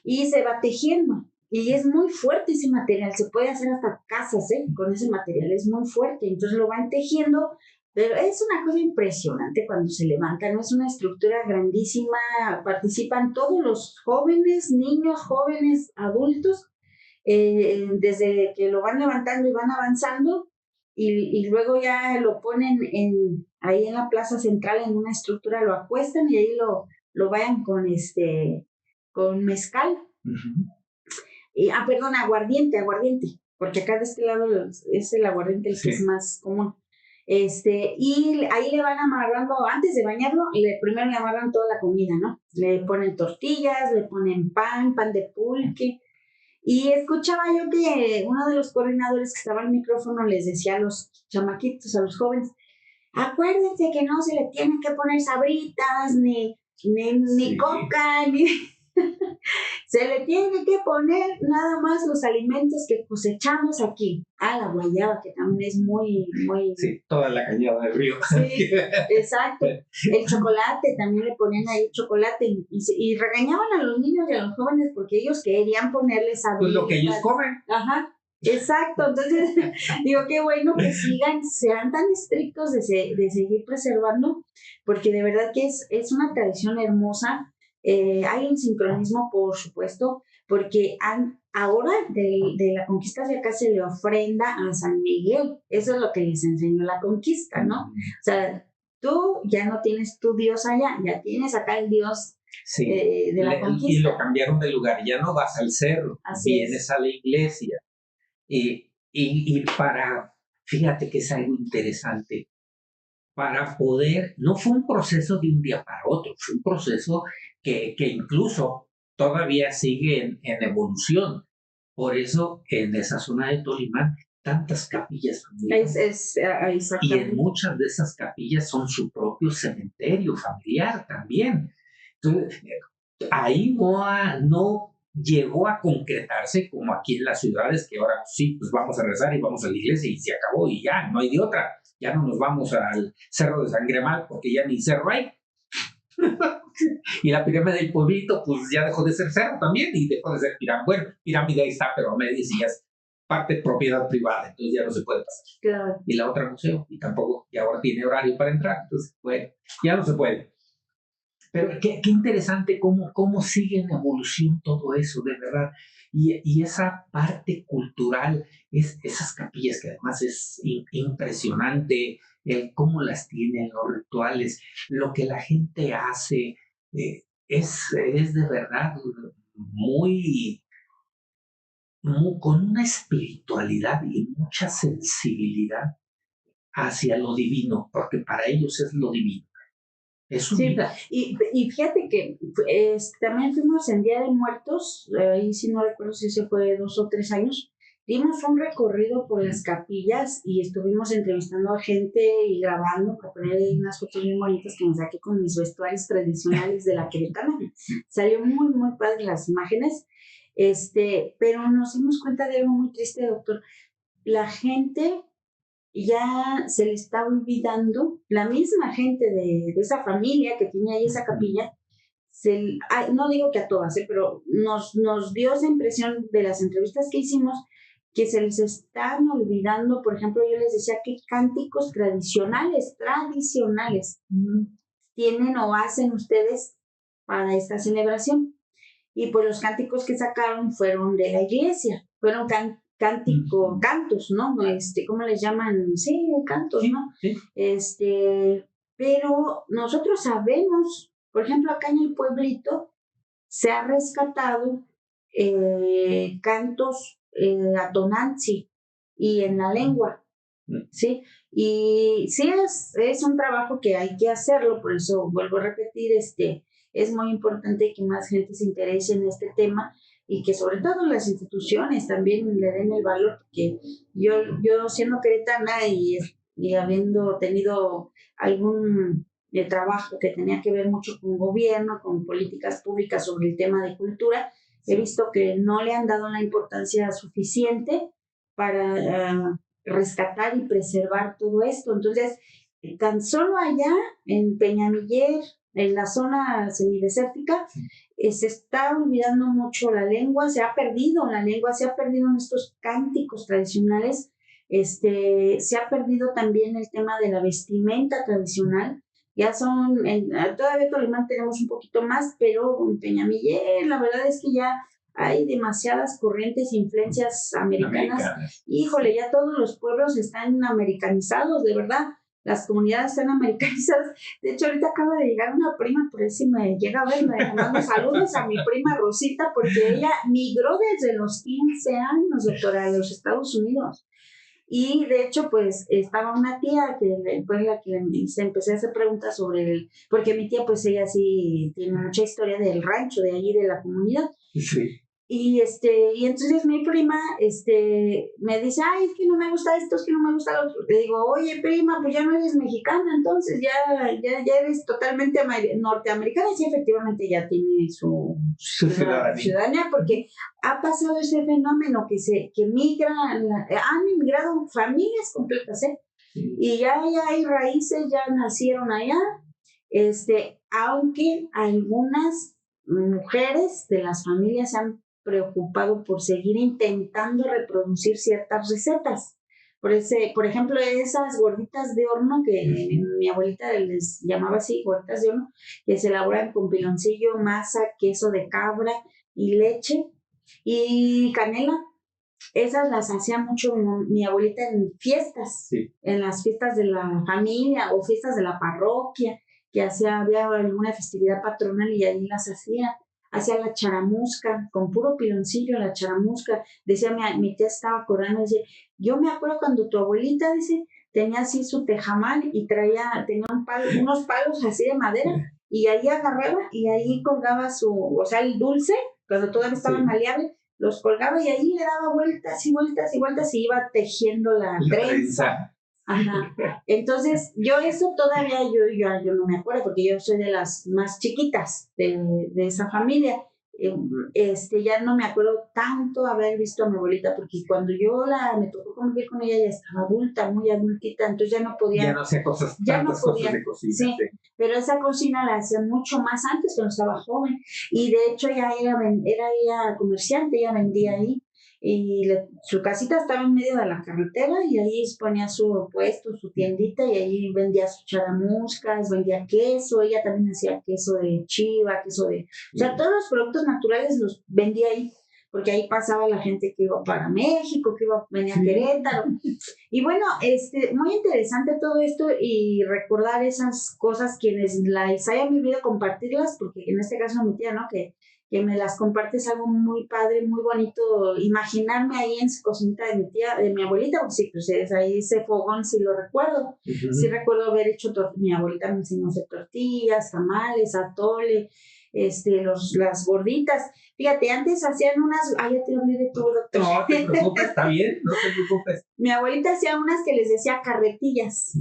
y se va tejiendo. Y es muy fuerte ese material, se puede hacer hasta casas, con ese material, es muy fuerte. Entonces lo van tejiendo, pero es una cosa impresionante cuando se levanta, no es una estructura grandísima, participan todos los jóvenes, niños, jóvenes, adultos, desde que lo van levantando y van avanzando, y luego ya lo ponen ahí en la plaza central en una estructura, lo acuestan y ahí lo vayan con mezcal. Perdón, aguardiente, porque acá de este lado es el aguardiente el que es más común. Y ahí le van amarrando, antes de bañarlo, primero le amarran toda la comida, ¿no? Le ponen tortillas, le ponen pan de pulque. Y escuchaba yo que uno de los coordinadores que estaba al micrófono les decía a los chamaquitos, a los jóvenes: acuérdense que no se le tienen que poner sabritas, ni coca, ni... Se le tiene que poner nada más los alimentos que cosechamos aquí. La guayaba, que también es muy... Sí, toda la cañada del río. Sí, exacto. El chocolate, también le ponían ahí chocolate, y regañaban a los niños y a los jóvenes porque ellos querían ponerles sabritas. Pues lo que ellos comen. Ajá. Exacto, entonces digo, qué bueno que sean tan estrictos de seguir preservando, porque de verdad que es una tradición hermosa. Hay un sincronismo, por supuesto, porque ahora de la conquista de acá se le ofrenda a San Miguel. Eso es lo que les enseñó la conquista, ¿no? O sea, tú ya no tienes tu Dios allá, ya tienes acá el Dios. Sí, de la conquista. Y lo cambiaron de lugar, ya no vas al cerro, vienes a la iglesia. Y fíjate que es algo interesante, para poder, no fue un proceso de un día para otro, fue un proceso que incluso todavía sigue en evolución. Por eso en esa zona de Tolimán, tantas capillas familiares. Y en muchas de esas capillas son su propio cementerio familiar también. Entonces, ahí no llegó a concretarse como aquí en las ciudades, que ahora sí, pues vamos a rezar y vamos a la iglesia y se acabó y ya, no hay de otra. Ya no nos vamos al Cerro de Sangremal porque ya ni cerro hay. Y la pirámide del pueblito, pues ya dejó de ser cerro también y dejó de ser pirámide. Bueno, pirámide ahí está, pero a medias y ya es parte de propiedad privada, entonces ya no se puede pasar. Claro. Y la otra museo, y tampoco, y ahora tiene horario para entrar, entonces, bueno, ya no se puede. Pero qué interesante cómo sigue en evolución todo eso, de verdad. Y esa parte cultural, esas capillas que además es impresionante, cómo las tienen, los rituales, lo que la gente hace, es de verdad con una espiritualidad y mucha sensibilidad hacia lo divino, porque para ellos es lo divino. Sí, y fíjate que también fuimos en Día de Muertos, ahí sí no recuerdo si se fue 2 o 3 años, dimos un recorrido por las capillas y estuvimos entrevistando a gente y grabando para poner ahí unas fotos muy bonitas que me saqué con mis vestuarios tradicionales de la queretana. Salió muy, muy padre las imágenes, pero nos dimos cuenta de algo muy triste, doctor. La gente ya se le está olvidando, la misma gente de esa familia que tenía ahí esa capilla, no digo que a todas, pero nos dio esa impresión de las entrevistas que hicimos que se les están olvidando. Por ejemplo, yo les decía qué cánticos tradicionales tienen o hacen ustedes para esta celebración. Y pues los cánticos que sacaron fueron de la iglesia, fueron cantos, ¿no? ¿Cómo les llaman? Sí, cantos, ¿no? Sí. Pero nosotros sabemos, por ejemplo, acá en el pueblito se ha rescatado cantos a Tonantzin y en la lengua, ¿sí? Y sí es un trabajo que hay que hacerlo, por eso vuelvo a repetir, es muy importante que más gente se interese en este tema y que sobre todo las instituciones también le den el valor, porque yo siendo queretana y habiendo tenido algún trabajo que tenía que ver mucho con gobierno, con políticas públicas sobre el tema de cultura, he visto que no le han dado la importancia suficiente para rescatar y preservar todo esto. Entonces, tan solo allá en Peñamiller, en la zona semidesértica, se está olvidando mucho la lengua, se ha perdido la lengua, se ha perdido en estos cánticos tradicionales, se ha perdido también el tema de la vestimenta tradicional. Ya todavía en Tolimán tenemos un poquito más, pero en Peñamiller la verdad es que ya hay demasiadas corrientes e influencias americanas. Híjole, ya todos los pueblos están americanizados, de verdad. Las comunidades están americanizadas. De hecho, ahorita acaba de llegar una prima, por ahí si me llega a ver, me mando saludos a mi prima Rosita, porque ella migró desde los 15 años, doctora, a los Estados Unidos. Y de hecho, pues estaba una tía que fue la que empecé a hacer preguntas sobre porque mi tía, pues ella sí tiene mucha historia del rancho, de allí, de la comunidad. Sí. Y entonces mi prima me dice, ay, es que no me gusta esto, es que no me gusta lo otro. Le digo, oye, prima, pues ya no eres mexicana, entonces ya eres totalmente norteamericana. Y sí, efectivamente ya tiene su ciudadanía, porque ha pasado ese fenómeno que han inmigrado familias completas, ¿eh? Sí. Y ya hay raíces, ya nacieron allá, aunque algunas mujeres de las familias se han preocupado por seguir intentando reproducir ciertas recetas. Por ejemplo, esas gorditas de horno que mi abuelita les llamaba así, gorditas de horno, que se elaboran con piloncillo, masa, queso de cabra y leche y canela. Esas las hacía mucho mi abuelita en fiestas, sí, en las fiestas de la familia o fiestas de la parroquia, que había alguna festividad patronal y ahí las hacía la charamusca, con puro piloncillo, la charamusca. Decía, mi tía estaba acordando, dice, yo me acuerdo cuando tu abuelita, dice, tenía así su tejamal y tenía unos palos así de madera, y ahí agarraba y ahí colgaba el dulce, cuando todavía estaba maleable, los colgaba y ahí le daba vueltas y vueltas y vueltas y iba tejiendo la trenza. Ajá. Entonces, yo eso todavía yo no me acuerdo porque yo soy de las más chiquitas de esa familia. Ya no me acuerdo tanto haber visto a mi abuelita porque cuando me tocó convivir con ella ya estaba adulta, muy adultita, entonces ya no podía. Ya no hacía cosas de cocina. Sí, pero esa cocina la hacía mucho más antes cuando estaba joven y de hecho era ella comerciante, ella vendía ahí. Y su casita estaba en medio de la carretera y ahí ponía su puesto, su tiendita y ahí vendía sus charamuscas, vendía queso, ella también hacía queso de chiva, o sea, todos los productos naturales los vendía ahí, porque ahí pasaba la gente que iba para México, venía a Querétaro. Y bueno, muy interesante todo esto y recordar esas cosas, quienes las hayan vivido, compartirlas, porque en este caso mi tía, ¿no? Que me las compartes, algo muy padre, muy bonito, imaginarme ahí en su cocinita de mi tía, de mi abuelita, pues sí, pues ahí ese fogón sí lo recuerdo. Sí recuerdo haber hecho, mi abuelita me enseñó a hacer tortillas, tamales, atole, las gorditas. Fíjate, antes hacían unas, ya te olvidé de todo, doctor. No te preocupes, está bien, no te preocupes. Mi abuelita hacía unas que les decía carretillas.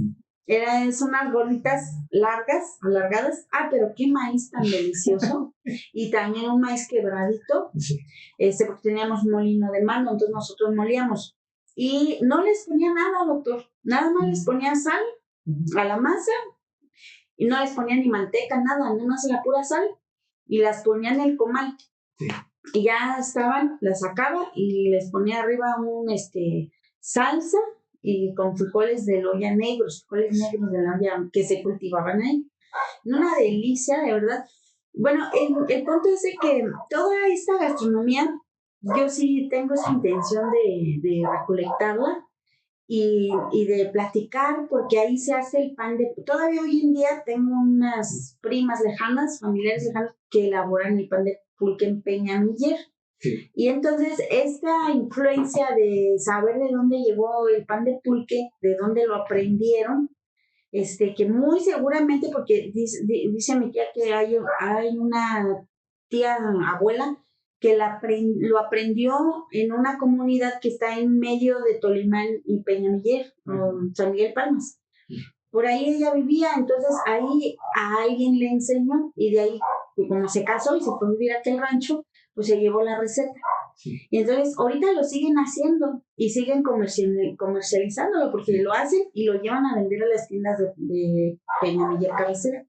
Son unas gorditas largas, alargadas. Pero qué maíz tan delicioso. Y también un maíz quebradito. Sí. Porque teníamos molino de mano, entonces nosotros molíamos. Y no les ponía nada, doctor. Nada más les ponía sal a la masa. Y no les ponía ni manteca, nada, nada más la pura sal. Y las ponía en el comal. Sí. Y ya estaban, las sacaba y les ponía arriba salsa y con frijoles de la olla negros, frijoles negros de la olla que se cultivaban ahí. Una delicia, de verdad. Bueno, el punto es de que toda esta gastronomía, yo sí tengo esa intención de recolectarla y de platicar, porque ahí se hace el pan de... Todavía hoy en día tengo unas primas lejanas, familiares lejanos, que elaboran el pan de pulque en Peñamiller. Sí. Y entonces esta influencia de saber de dónde llegó el pan de pulque, de dónde lo aprendieron, que muy seguramente, porque dice mi tía que hay una tía abuela que lo aprendió en una comunidad que está en medio de Tolimán y Peñamiller, San Miguel Palmas. Por ahí ella vivía, entonces ahí a alguien le enseñó y de ahí, como se casó y se fue a vivir a aquel rancho, pues se llevó la receta. Sí. Y entonces ahorita lo siguen haciendo y siguen comercializándolo porque lo hacen y lo llevan a vender a las tiendas de Peñamiller cabecera.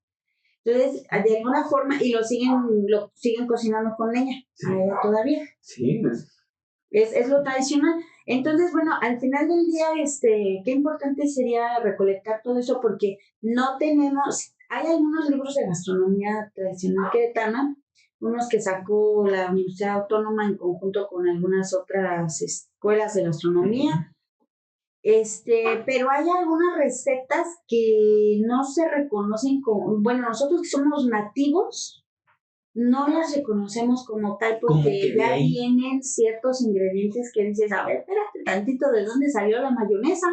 Entonces, de alguna forma, y lo siguen cocinando con ella, Sí. Todavía. Sí. Es lo tradicional. Entonces, bueno, al final del día, qué importante sería recolectar todo eso porque no tenemos, hay algunos libros de gastronomía tradicional queretana, unos que sacó la Universidad Autónoma en conjunto con algunas otras escuelas de gastronomía, pero hay algunas recetas que no se reconocen como, bueno, nosotros que somos nativos, no las reconocemos como tal porque ya vienen ciertos ingredientes que dices, a ver, espérate tantito, ¿de dónde salió la mayonesa?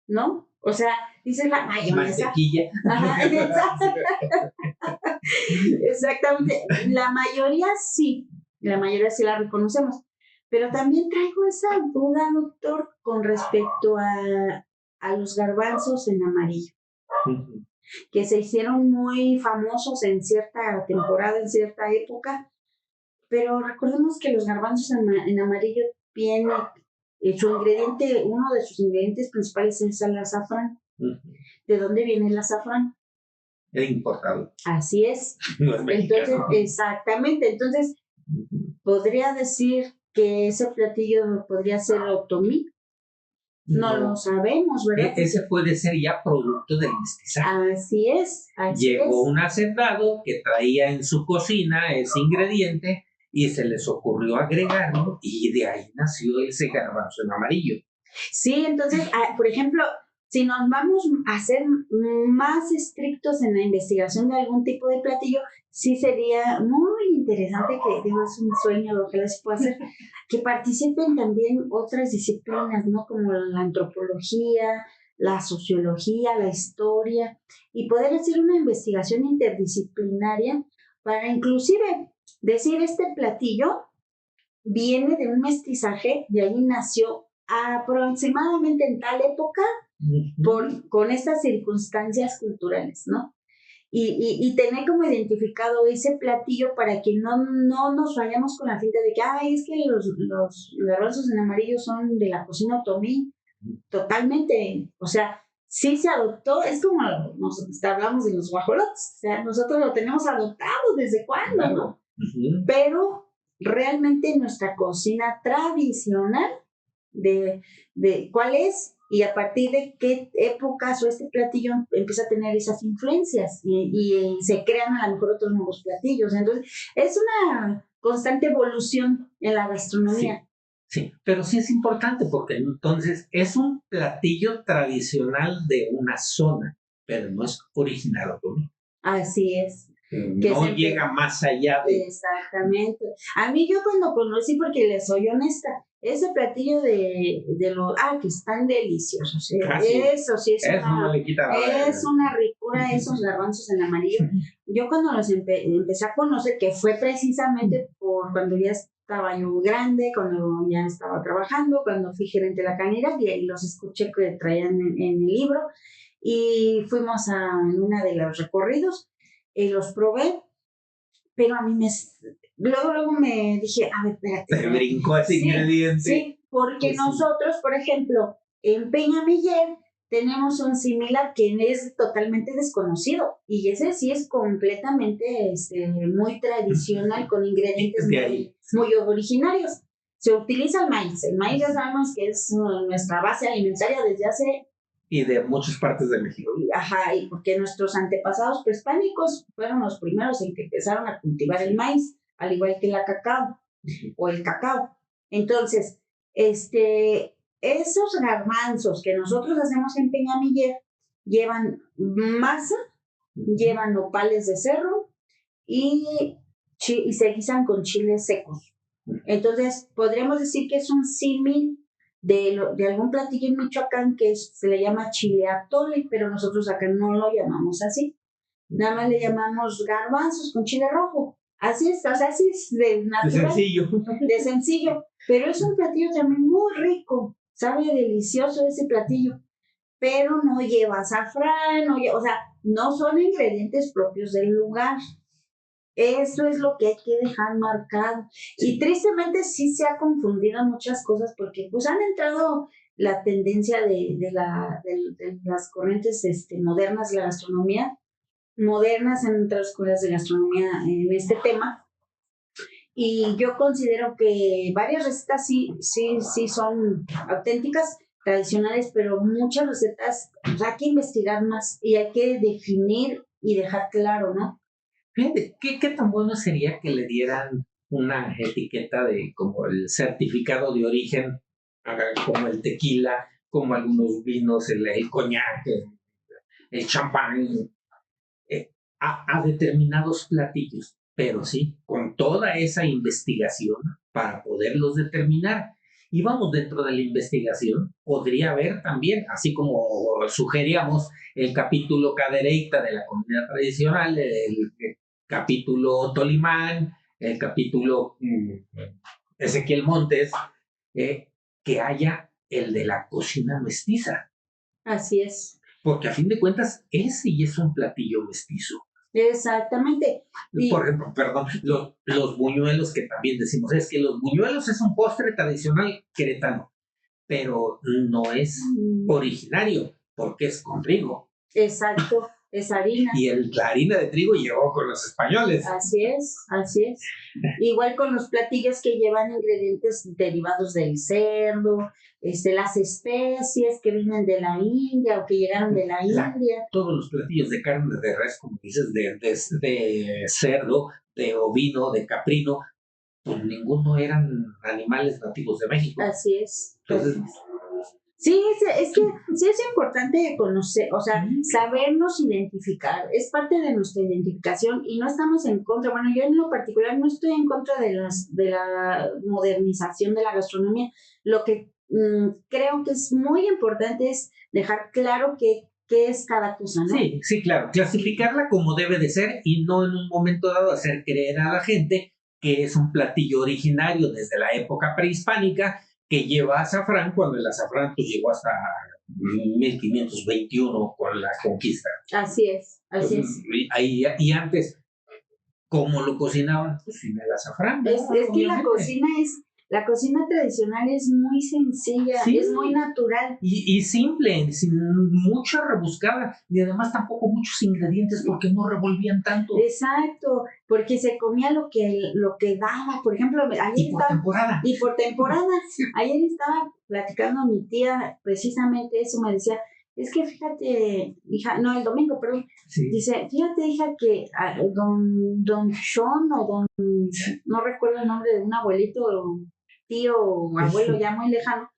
¿No? O sea, dices la mayonesa. Mantequilla. Ajá, exactamente. La mayoría sí la reconocemos. Pero también traigo esa duda, doctor, con respecto a los garbanzos en amarillo, que se hicieron muy famosos en cierta temporada, en cierta época, pero recordemos que los garbanzos en amarillo viene, uno de sus ingredientes principales es el azafrán. ¿De dónde viene el azafrán? Es importado. Así es. No es mexicano. Entonces, exactamente. Entonces, podría decir que ese platillo podría ser otomí. No lo sabemos, ¿verdad? Ese puede ser ya producto del mestizaje. Así es. Llegó un hacendado que traía en su cocina ese ingrediente y se les ocurrió agregarlo y de ahí nació ese garbanzo en amarillo. Sí, entonces, por ejemplo, si nos vamos a ser más estrictos en la investigación de algún tipo de platillo, sí sería muy interesante que, digo, es un sueño, ojalá se pueda hacer, que participen también otras disciplinas, ¿no? Como la antropología, la sociología, la historia, y poder hacer una investigación interdisciplinaria para inclusive decir este platillo viene de un mestizaje, de ahí nació aproximadamente en tal época, con estas circunstancias culturales, ¿no? Y tener como identificado ese platillo para que no nos vayamos con la finta de que, es que los garbanzos en amarillo son de la cocina otomí. Totalmente, o sea, sí se adoptó, es como hablamos de los guajolotes, o sea, nosotros lo tenemos adoptado desde cuándo, ¿no? Pero realmente nuestra cocina tradicional de cuál es y a partir de qué épocas o este platillo empieza a tener esas influencias y se crean a lo mejor otros nuevos platillos. Entonces, es una constante evolución en la gastronomía. Sí, pero sí es importante porque entonces es un platillo tradicional de una zona, pero no es original otomí. Así es. No llega más allá de... Exactamente. A mí yo cuando conocí, porque les soy honesta, ese platillo de los... que están deliciosos. Eso sí es una... Es una ricura, esos garbanzos en amarillo. yo cuando los empecé a conocer, que fue precisamente por cuando ya estaba yo grande, cuando ya estaba trabajando, cuando fui gerente de la canera, y los escuché que traían en el libro, y fuimos a una de los recorridos, y los probé, pero a mí luego me dije, a ver, espérate. Se brincó ese ingrediente. Sí, porque Pues sí. nosotros, por ejemplo, en Peñamiller tenemos un similar que es totalmente desconocido y ese sí es completamente muy tradicional con ingredientes De ahí. muy originarios. Se utiliza el maíz. El maíz ya sabemos que es nuestra base alimentaria desde hace... Y de muchas partes de México. Ajá, y porque nuestros antepasados prehispánicos fueron los primeros en que empezaron a cultivar el maíz, al igual que la cacao o el cacao. Entonces, esos garbanzos que nosotros hacemos en Peñamiller llevan masa, llevan nopales de cerro y se guisan con chiles secos. Entonces, podríamos decir que es un símil de algún platillo en Michoacán que se le llama chile atole, pero nosotros acá no lo llamamos así. Nada más le llamamos garbanzos con chile rojo. Así es, o sea, así es de natural. De sencillo. De sencillo, pero es un platillo también muy rico, sabe delicioso ese platillo, pero no lleva azafrán, o sea, no son ingredientes propios del lugar. Eso es lo que hay que dejar marcado. Sí. Y tristemente sí se ha confundido muchas cosas porque pues han entrado la tendencia de las corrientes modernas de la gastronomía, modernas han entrado escuelas de gastronomía en este tema. Y yo considero que varias recetas sí son auténticas, tradicionales, pero muchas recetas pues, hay que investigar más y hay que definir y dejar claro, ¿no? Fíjate, ¿qué tan bueno sería que le dieran una etiqueta de como el certificado de origen, como el tequila, como algunos vinos, el coñac, el champán, a determinados platillos? Pero sí, con toda esa investigación para poderlos determinar. Y vamos, dentro de la investigación podría haber también, así como sugeríamos, el capítulo cadereita de la comida tradicional, el capítulo Tolimán, el capítulo Ezequiel Montes, que haya el de la cocina mestiza. Así es. Porque a fin de cuentas, ese ya es un platillo mestizo. Exactamente. Por ejemplo, perdón, los buñuelos, que también decimos, es que los buñuelos es un postre tradicional queretano, pero no es originario, porque es con trigo. Exacto, es harina. Y la harina de trigo llegó con los españoles. Así es. Igual con los platillos que llevan ingredientes derivados del cerdo, las especies que vienen de la India o que llegaron de la India. Todos los platillos de carne de res, como dices, de cerdo, de ovino, de caprino, pues ninguno eran animales nativos de México. Así es. Entonces, sí, es que sí es importante conocer, o sea, sabernos identificar, es parte de nuestra identificación y no estamos en contra, bueno, yo en lo particular no estoy en contra de la modernización de la gastronomía, lo que creo que es muy importante es dejar claro qué es cada cosa, ¿no? Sí, claro, clasificarla como debe de ser y no en un momento dado hacer creer a la gente que es un platillo originario desde la época prehispánica que lleva azafrán, cuando el azafrán pues, llegó hasta 1521 con la conquista. Así es. Y antes, ¿cómo lo cocinaban? Pues sin el azafrán. Es que la cocina tradicional es muy sencilla, sí, es muy natural. Y simple, sin mucha rebuscada, y además tampoco muchos ingredientes porque no revolvían tanto. Exacto, porque se comía lo que daba, por ejemplo, ayer temporada. Y por temporada. Ayer estaba platicando a mi tía precisamente eso, me decía, es que fíjate, hija, no, el domingo, perdón, sí. Dice, fíjate, hija, que don Sean o no recuerdo el nombre de un abuelito, tío o abuelo ya muy lejano,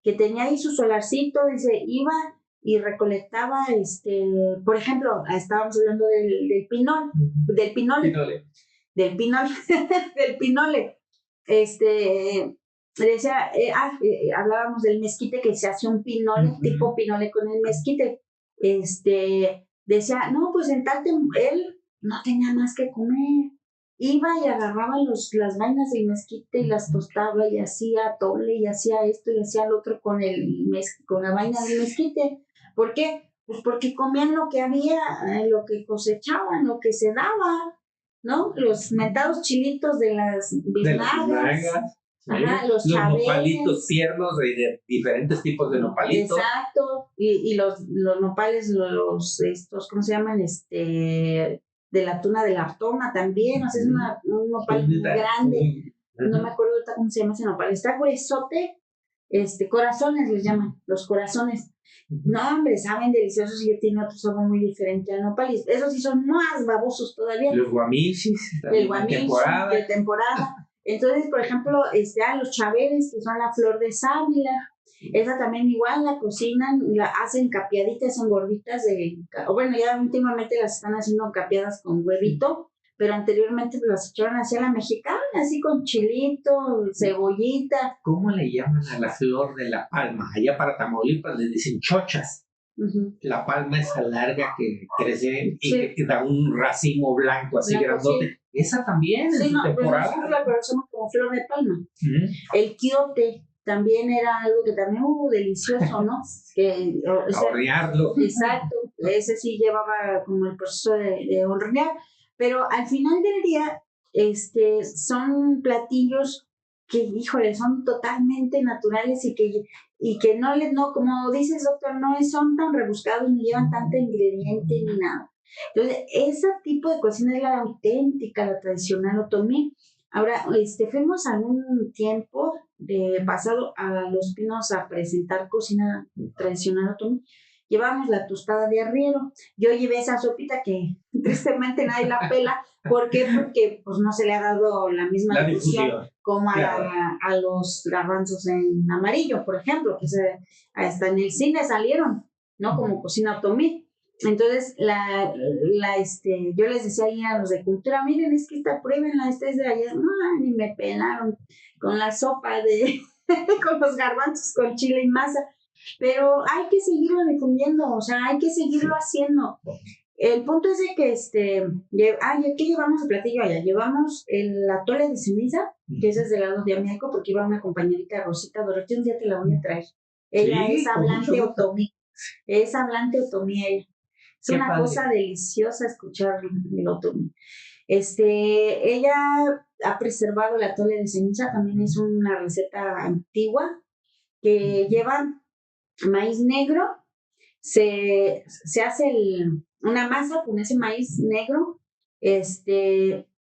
que tenía ahí su solarcito, dice, iba y recolectaba, por ejemplo, estábamos hablando del pinole. Decía, hablábamos del mezquite, que se hace un pinole, tipo pinole con el mezquite. Decía, no, pues él no tenía más que comer. Iba y agarraba las vainas del mezquite y las tostaba y hacía atole y hacía esto y hacía lo otro con la vaina del mezquite. ¿Por qué? Pues porque comían lo que había, lo que cosechaban, lo que se daba, ¿no? Los mentados chilitos de las De las biznagas, nagas, ajá, los nopalitos chabeles. tiernos de diferentes tipos de nopalitos. Exacto, y los nopales, estos, ¿cómo se llaman? De la tuna de la toma también, o sea, es un nopal muy grande, no me acuerdo ahorita cómo se llama ese nopal, está gruesote, corazones les llaman, los corazones. No, hombre, saben deliciosos y tiene otro sabor muy diferente al nopal, y esos sí son más babosos todavía. Los guamichis, El guamichi de temporada. Entonces, por ejemplo, los chabeles, que son la flor de sábila, esa también igual la cocinan, la hacen capeaditas, son gorditas o bueno, ya últimamente las están haciendo capeadas con huevito, pero anteriormente las echaron así a la mexicana, así con chilito, cebollita. ¿Cómo le llaman a la flor de la palma? Allá para Tamaulipas le dicen chochas. Uh-huh. La palma esa larga que crece y Sí. que da un racimo blanco así Blanco, grandote. sí. Esa también en Sí, su no, pues temporada. nosotros la conocemos como flor de palma. Ujú. El quiote también era algo que también, delicioso, ¿no? Hornearlo. Exacto, ese sí llevaba como el proceso de hornear, pero al final del día, son platillos que, híjole, son totalmente naturales y que no, como dices, doctor, no son tan rebuscados ni llevan tanto ingrediente ni nada. Entonces, ese tipo de cocina es la auténtica, la tradicional otomí. Ahora, fuimos algún tiempo pasado a Los Pinos a presentar cocina tradicional otomí. Llevamos la tostada de arriero. Yo llevé esa sopita que tristemente nadie la pela. ¿Por qué? Porque pues no se le ha dado la misma difusión como a los garbanzos en amarillo, por ejemplo, que hasta en el cine salieron, ¿no? Como cocina otomí. Entonces, yo les decía ahí a los de cultura, miren, es que pruébenla, esta es de allá. No, ni me pelaron con la sopa con los garbanzos, con chile y masa. Pero hay que seguirlo difundiendo, o sea, hay que seguirlo haciendo. El punto es de que, ¿qué llevamos el platillo allá? Llevamos el atole de ceniza, que ese es del lado de Amiaco, porque iba una compañerita, Rosita Dorothy, un día te la voy a traer. Ella es hablante otomí, ella. Es una cosa deliciosa escuchar el otomí. Ella ha preservado el atole de ceniza, también es una receta antigua que lleva maíz negro, se hace una masa con ese maíz negro,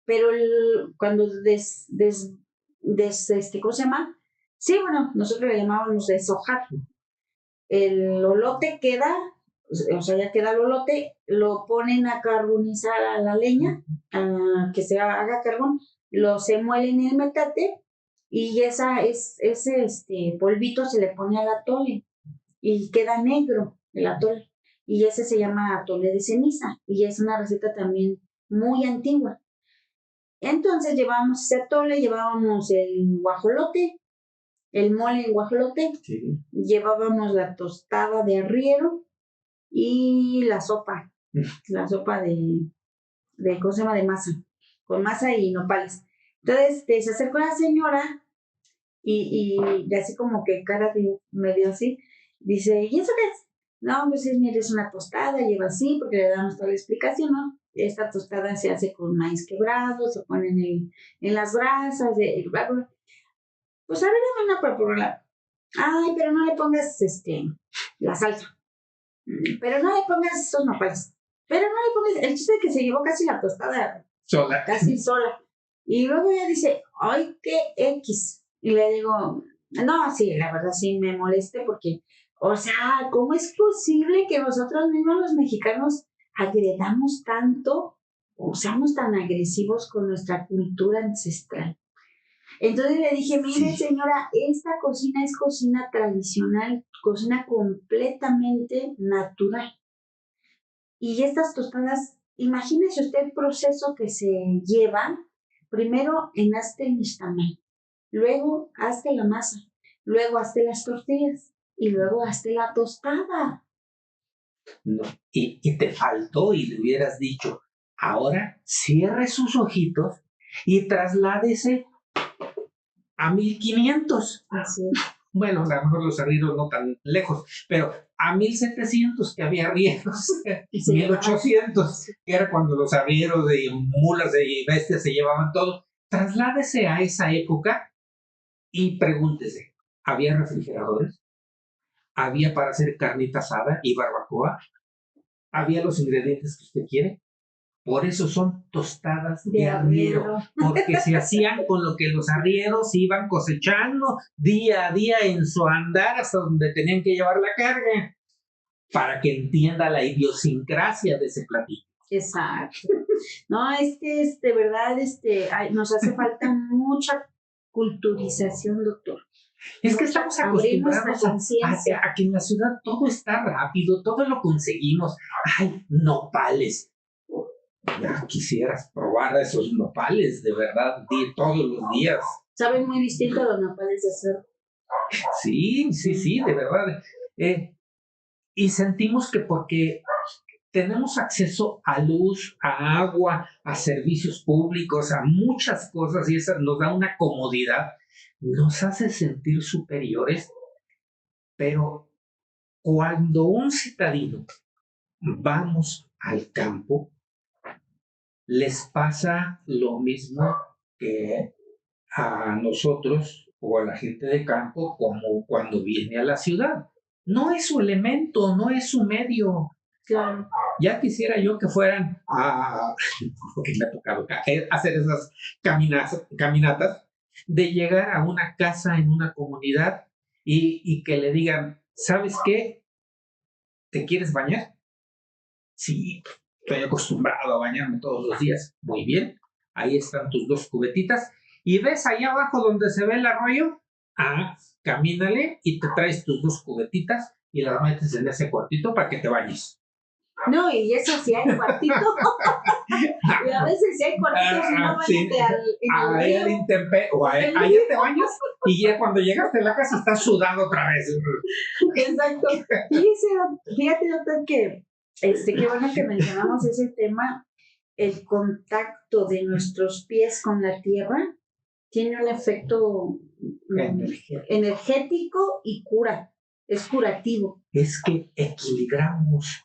pero cuando ¿cómo se llama? Sí, bueno, nosotros le llamábamos deshojar. El olote queda, o sea, ya queda el olote, lo ponen a carbonizar a la leña, que se haga carbón, se muele en el metate y ese polvito se le pone al atole y queda negro el atole. Y ese se llama atole de ceniza y es una receta también muy antigua. Entonces llevábamos ese atole, llevábamos el guajolote, el mole en guajolote, sí. Llevábamos la tostada de arriero y la sopa de ¿cómo se llama? De masa, con masa y nopales. Entonces se acercó la señora y así como que cara de medio así, dice, ¿y eso qué es? No, pues mire, es una tostada, lleva así, porque le damos toda la explicación, ¿no? Esta tostada se hace con maíz quebrado, se pone en las brasas, pues a ver, dame una para probarla. Ay, pero no le pongas la salsa. Pero no le pongas esos nopales. Pero no le pongas, el chiste es que se llevó casi la tostada sola. Casi sola. Y luego ella dice, ay, qué X. Y le digo, no, sí, la verdad sí me moleste porque, o sea, ¿cómo es posible que nosotros mismos los mexicanos agredamos tanto o seamos tan agresivos con nuestra cultura ancestral? Entonces le dije, mire señora, esta cocina es cocina tradicional, cocina completamente natural. Y estas tostadas, imagínese usted el proceso que se lleva. Primero hazte el nixtamal, luego hazte la masa, luego hazte las tortillas y luego hazte la tostada. No. Y te faltó y le hubieras dicho, Ahora cierre sus ojitos y trasládese a 1500. Así. Bueno, a lo mejor los arrieros no tan lejos, pero a 1700 que había arrieros, Sí. 1800, que era cuando los arrieros de mulas y bestias se llevaban todo. Trasládese a esa época y pregúntese, ¿había refrigeradores? ¿Había para hacer carnita asada y barbacoa? ¿Había los ingredientes que usted quiere? Por eso son tostadas de arriero, porque se hacían con lo que los arrieros iban cosechando día a día en su andar hasta donde tenían que llevar la carga, para que entienda la idiosincrasia de ese platillo. Exacto. No, es que de verdad nos hace falta mucha culturización, doctor. Es que estamos acostumbrados a que en la ciudad todo está rápido, todo lo conseguimos. Hay nopales. Ya quisieras probar esos nopales, de verdad, todos los días. Saben muy distinto a los nopales de cerdo. Sí, de verdad. Y sentimos que porque tenemos acceso a luz, a agua, a servicios públicos, a muchas cosas, y eso nos da una comodidad, nos hace sentir superiores, pero cuando un citadino vamos al campo, les pasa lo mismo que a nosotros o a la gente de campo como cuando viene a la ciudad. No es su elemento, no es su medio. Claro. Ya quisiera yo que fueran porque me ha tocado hacer esas caminatas, de llegar a una casa en una comunidad y que le digan, ¿sabes qué? ¿Te quieres bañar? Sí, estoy acostumbrado a bañarme todos los días. Muy bien, ahí están tus 2 cubetitas. ¿Y ves allá abajo donde se ve el arroyo? Camínale y te traes tus 2 cubetitas y las metes en ese cuartito para que te bañes. No, y eso sí hay cuartito. Y a veces sí hay cuartitos y no ahí al intemperie, o ahí te bañas y ya cuando llegaste a la casa estás sudado otra vez. Exacto. Fíjate, doctor, que qué bueno que mencionamos ese tema. El contacto de nuestros pies con la tierra tiene un efecto energético y es curativo. Es que equilibramos.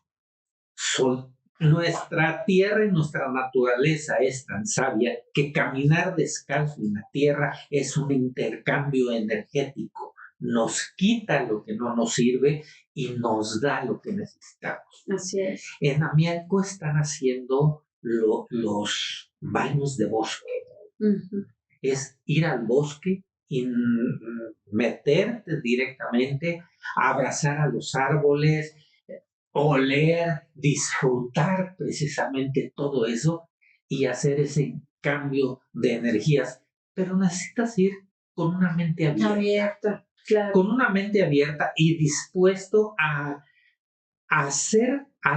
Nuestra tierra y nuestra naturaleza es tan sabia que caminar descalzo en la tierra es un intercambio energético. Nos quita lo que no nos sirve y nos da lo que necesitamos. Así es. En Amialco están haciendo los baños de bosque. Uh-huh. Es ir al bosque y meterte directamente, abrazar a los árboles, oler, disfrutar precisamente todo eso y hacer ese cambio de energías. Pero necesitas ir con una mente abierta. Claro. Con una mente abierta y dispuesto a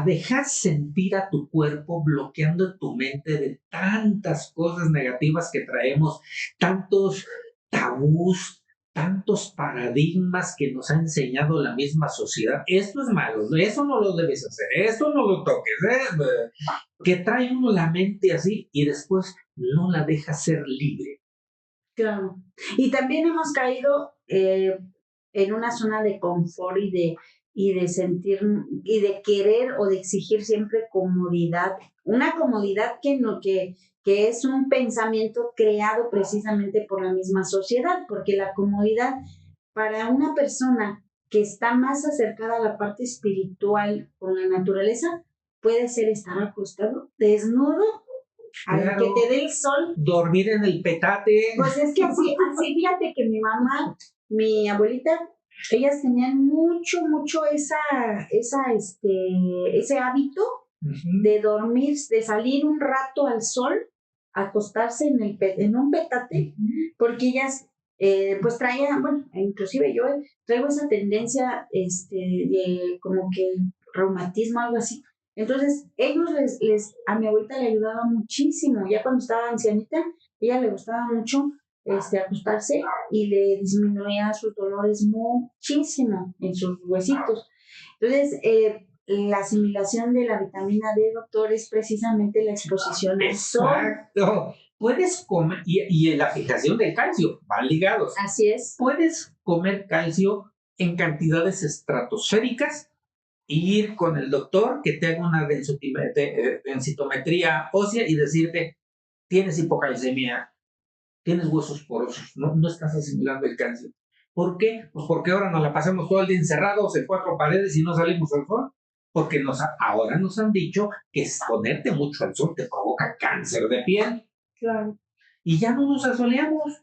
dejar sentir a tu cuerpo, bloqueando tu mente de tantas cosas negativas que traemos, tantos tabús, tantos paradigmas que nos ha enseñado la misma sociedad. Esto es malo, eso no lo debes hacer, esto no lo toques, que trae uno la mente así y después no la deja ser libre. Claro. Y también hemos caído en una zona de confort y de sentir y de querer o de exigir siempre comodidad, una comodidad que es un pensamiento creado precisamente por la misma sociedad, porque la comodidad para una persona que está más acercada a la parte espiritual con la naturaleza puede ser estar acostado, desnudo, claro, a que te dé el sol. Dormir en el petate. Pues es que así fíjate que mi mamá, mi abuelita, ellas tenían mucho ese hábito de dormir, de salir un rato al sol, acostarse en un petate, porque ellas pues traían, bueno, inclusive yo traigo esa tendencia de como que reumatismo, algo así. Entonces, ellos a mi abuelita le ayudaba muchísimo, ya cuando estaba ancianita, ella le gustaba mucho acostarse y le disminuía sus dolores muchísimo en sus huesitos. Entonces, la asimilación de la vitamina D, doctor, es precisamente la exposición al sol. Exacto. Puedes comer, y la fijación del calcio, van ligados. Así es. Puedes comer calcio en cantidades estratosféricas e ir con el doctor que te haga una densitometría ósea y decirte, tienes hipocalcemia, tienes huesos porosos, no estás asimilando el calcio. ¿Por qué? Pues porque ahora nos la pasamos todo el día encerrados en 4 paredes y no salimos al sol. Porque ahora nos han dicho que exponerte mucho al sol te provoca cáncer de piel. Claro. Y ya no nos asoleamos.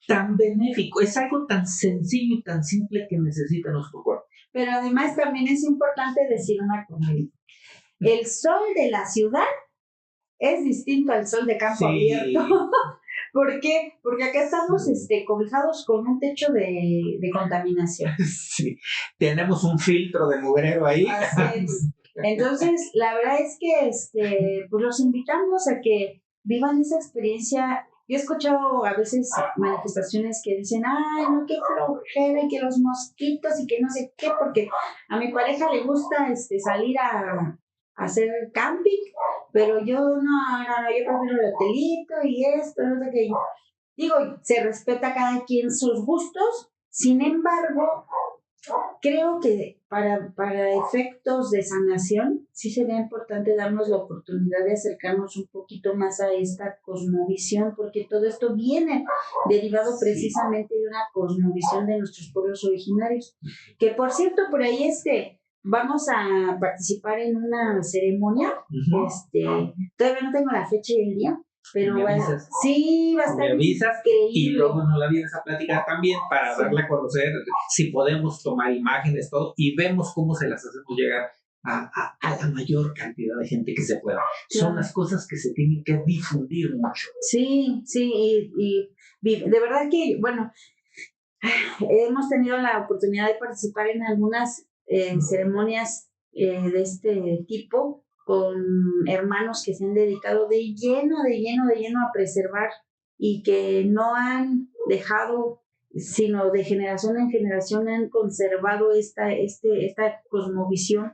Tan benéfico. Es algo tan sencillo y tan simple que necesita nuestro cuerpo. Pero además también es importante decir una cosa. El sol de la ciudad es distinto al sol de campo abierto. ¿Por qué? Porque acá estamos cobijados con un techo de contaminación. Sí, tenemos un filtro de mugrero ahí. Así es. Entonces, la verdad es que pues los invitamos a que vivan esa experiencia. Yo he escuchado a veces manifestaciones que dicen, ay, no, qué flojera, y que los mosquitos y que no sé qué, porque a mi pareja le gusta salir a hacer camping, pero yo no, yo prefiero el hotelito y esto, no sé qué. Digo, se respeta cada quien sus gustos, sin embargo, creo que para efectos de sanación, sí sería importante darnos la oportunidad de acercarnos un poquito más a esta cosmovisión, porque todo esto viene derivado precisamente de una cosmovisión de nuestros pueblos originarios. Que por cierto, por ahí vamos a participar en una ceremonia. Todavía no tengo la fecha y el día, pero sí, va a estar avisas, increíble. Y luego nos la vienes a platicar también para darle a conocer, si podemos tomar imágenes, todo, y vemos cómo se las hacemos llegar a la mayor cantidad de gente que se pueda. Claro. Son las cosas que se tienen que difundir mucho. Sí, y de verdad que, bueno, hemos tenido la oportunidad de participar en algunas ceremonias de este tipo, con hermanos que se han dedicado de lleno a preservar y que no han dejado, sino de generación en generación han conservado esta cosmovisión,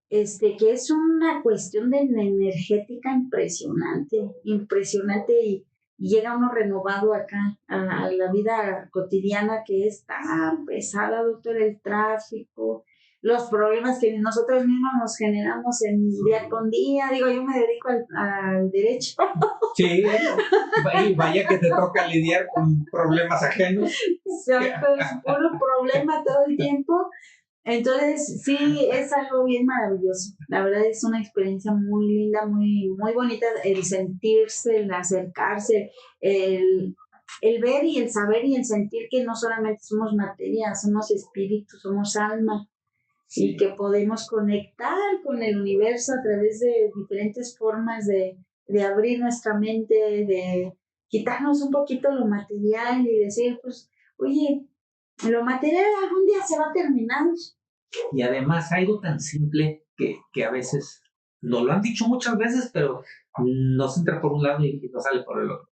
que es una cuestión de energética impresionante y llega uno renovado acá a la vida cotidiana, que es tan pesada, doctor, el tráfico, los problemas que nosotros mismos nos generamos en día con día. Digo, yo me dedico al derecho. Sí, y vaya que te toca lidiar con problemas ajenos. Exacto, es puro problema todo el tiempo. Entonces, sí, es algo bien maravilloso. La verdad es una experiencia muy linda, muy, muy bonita, el sentirse, el acercarse, el ver y el saber y el sentir que no solamente somos materia, somos espíritu, somos alma. Sí. Y que podemos conectar con el universo a través de diferentes formas de abrir nuestra mente, de quitarnos un poquito lo material y decir, pues, oye, lo material algún día se va a terminar. Y además algo tan simple que a veces nos lo han dicho muchas veces, pero nos entra por un lado y nos sale por el otro.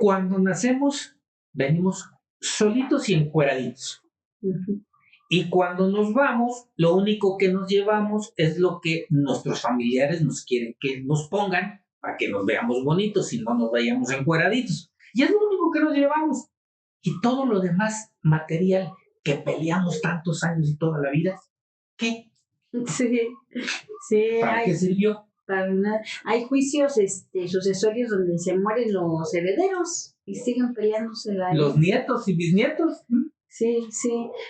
Cuando nacemos, venimos solitos y encueraditos. Uh-huh. Y cuando nos vamos, lo único que nos llevamos es lo que nuestros familiares nos quieren que nos pongan para que nos veamos bonitos y no nos vayamos encueraditos. Y es lo único que nos llevamos. Y todo lo demás material que peleamos tantos años y toda la vida, ¿qué? Sí. ¿Para qué sirvió? Para nada. Hay juicios sucesorios donde se mueren los herederos y siguen peleándose los nietos y bisnietos. Sí.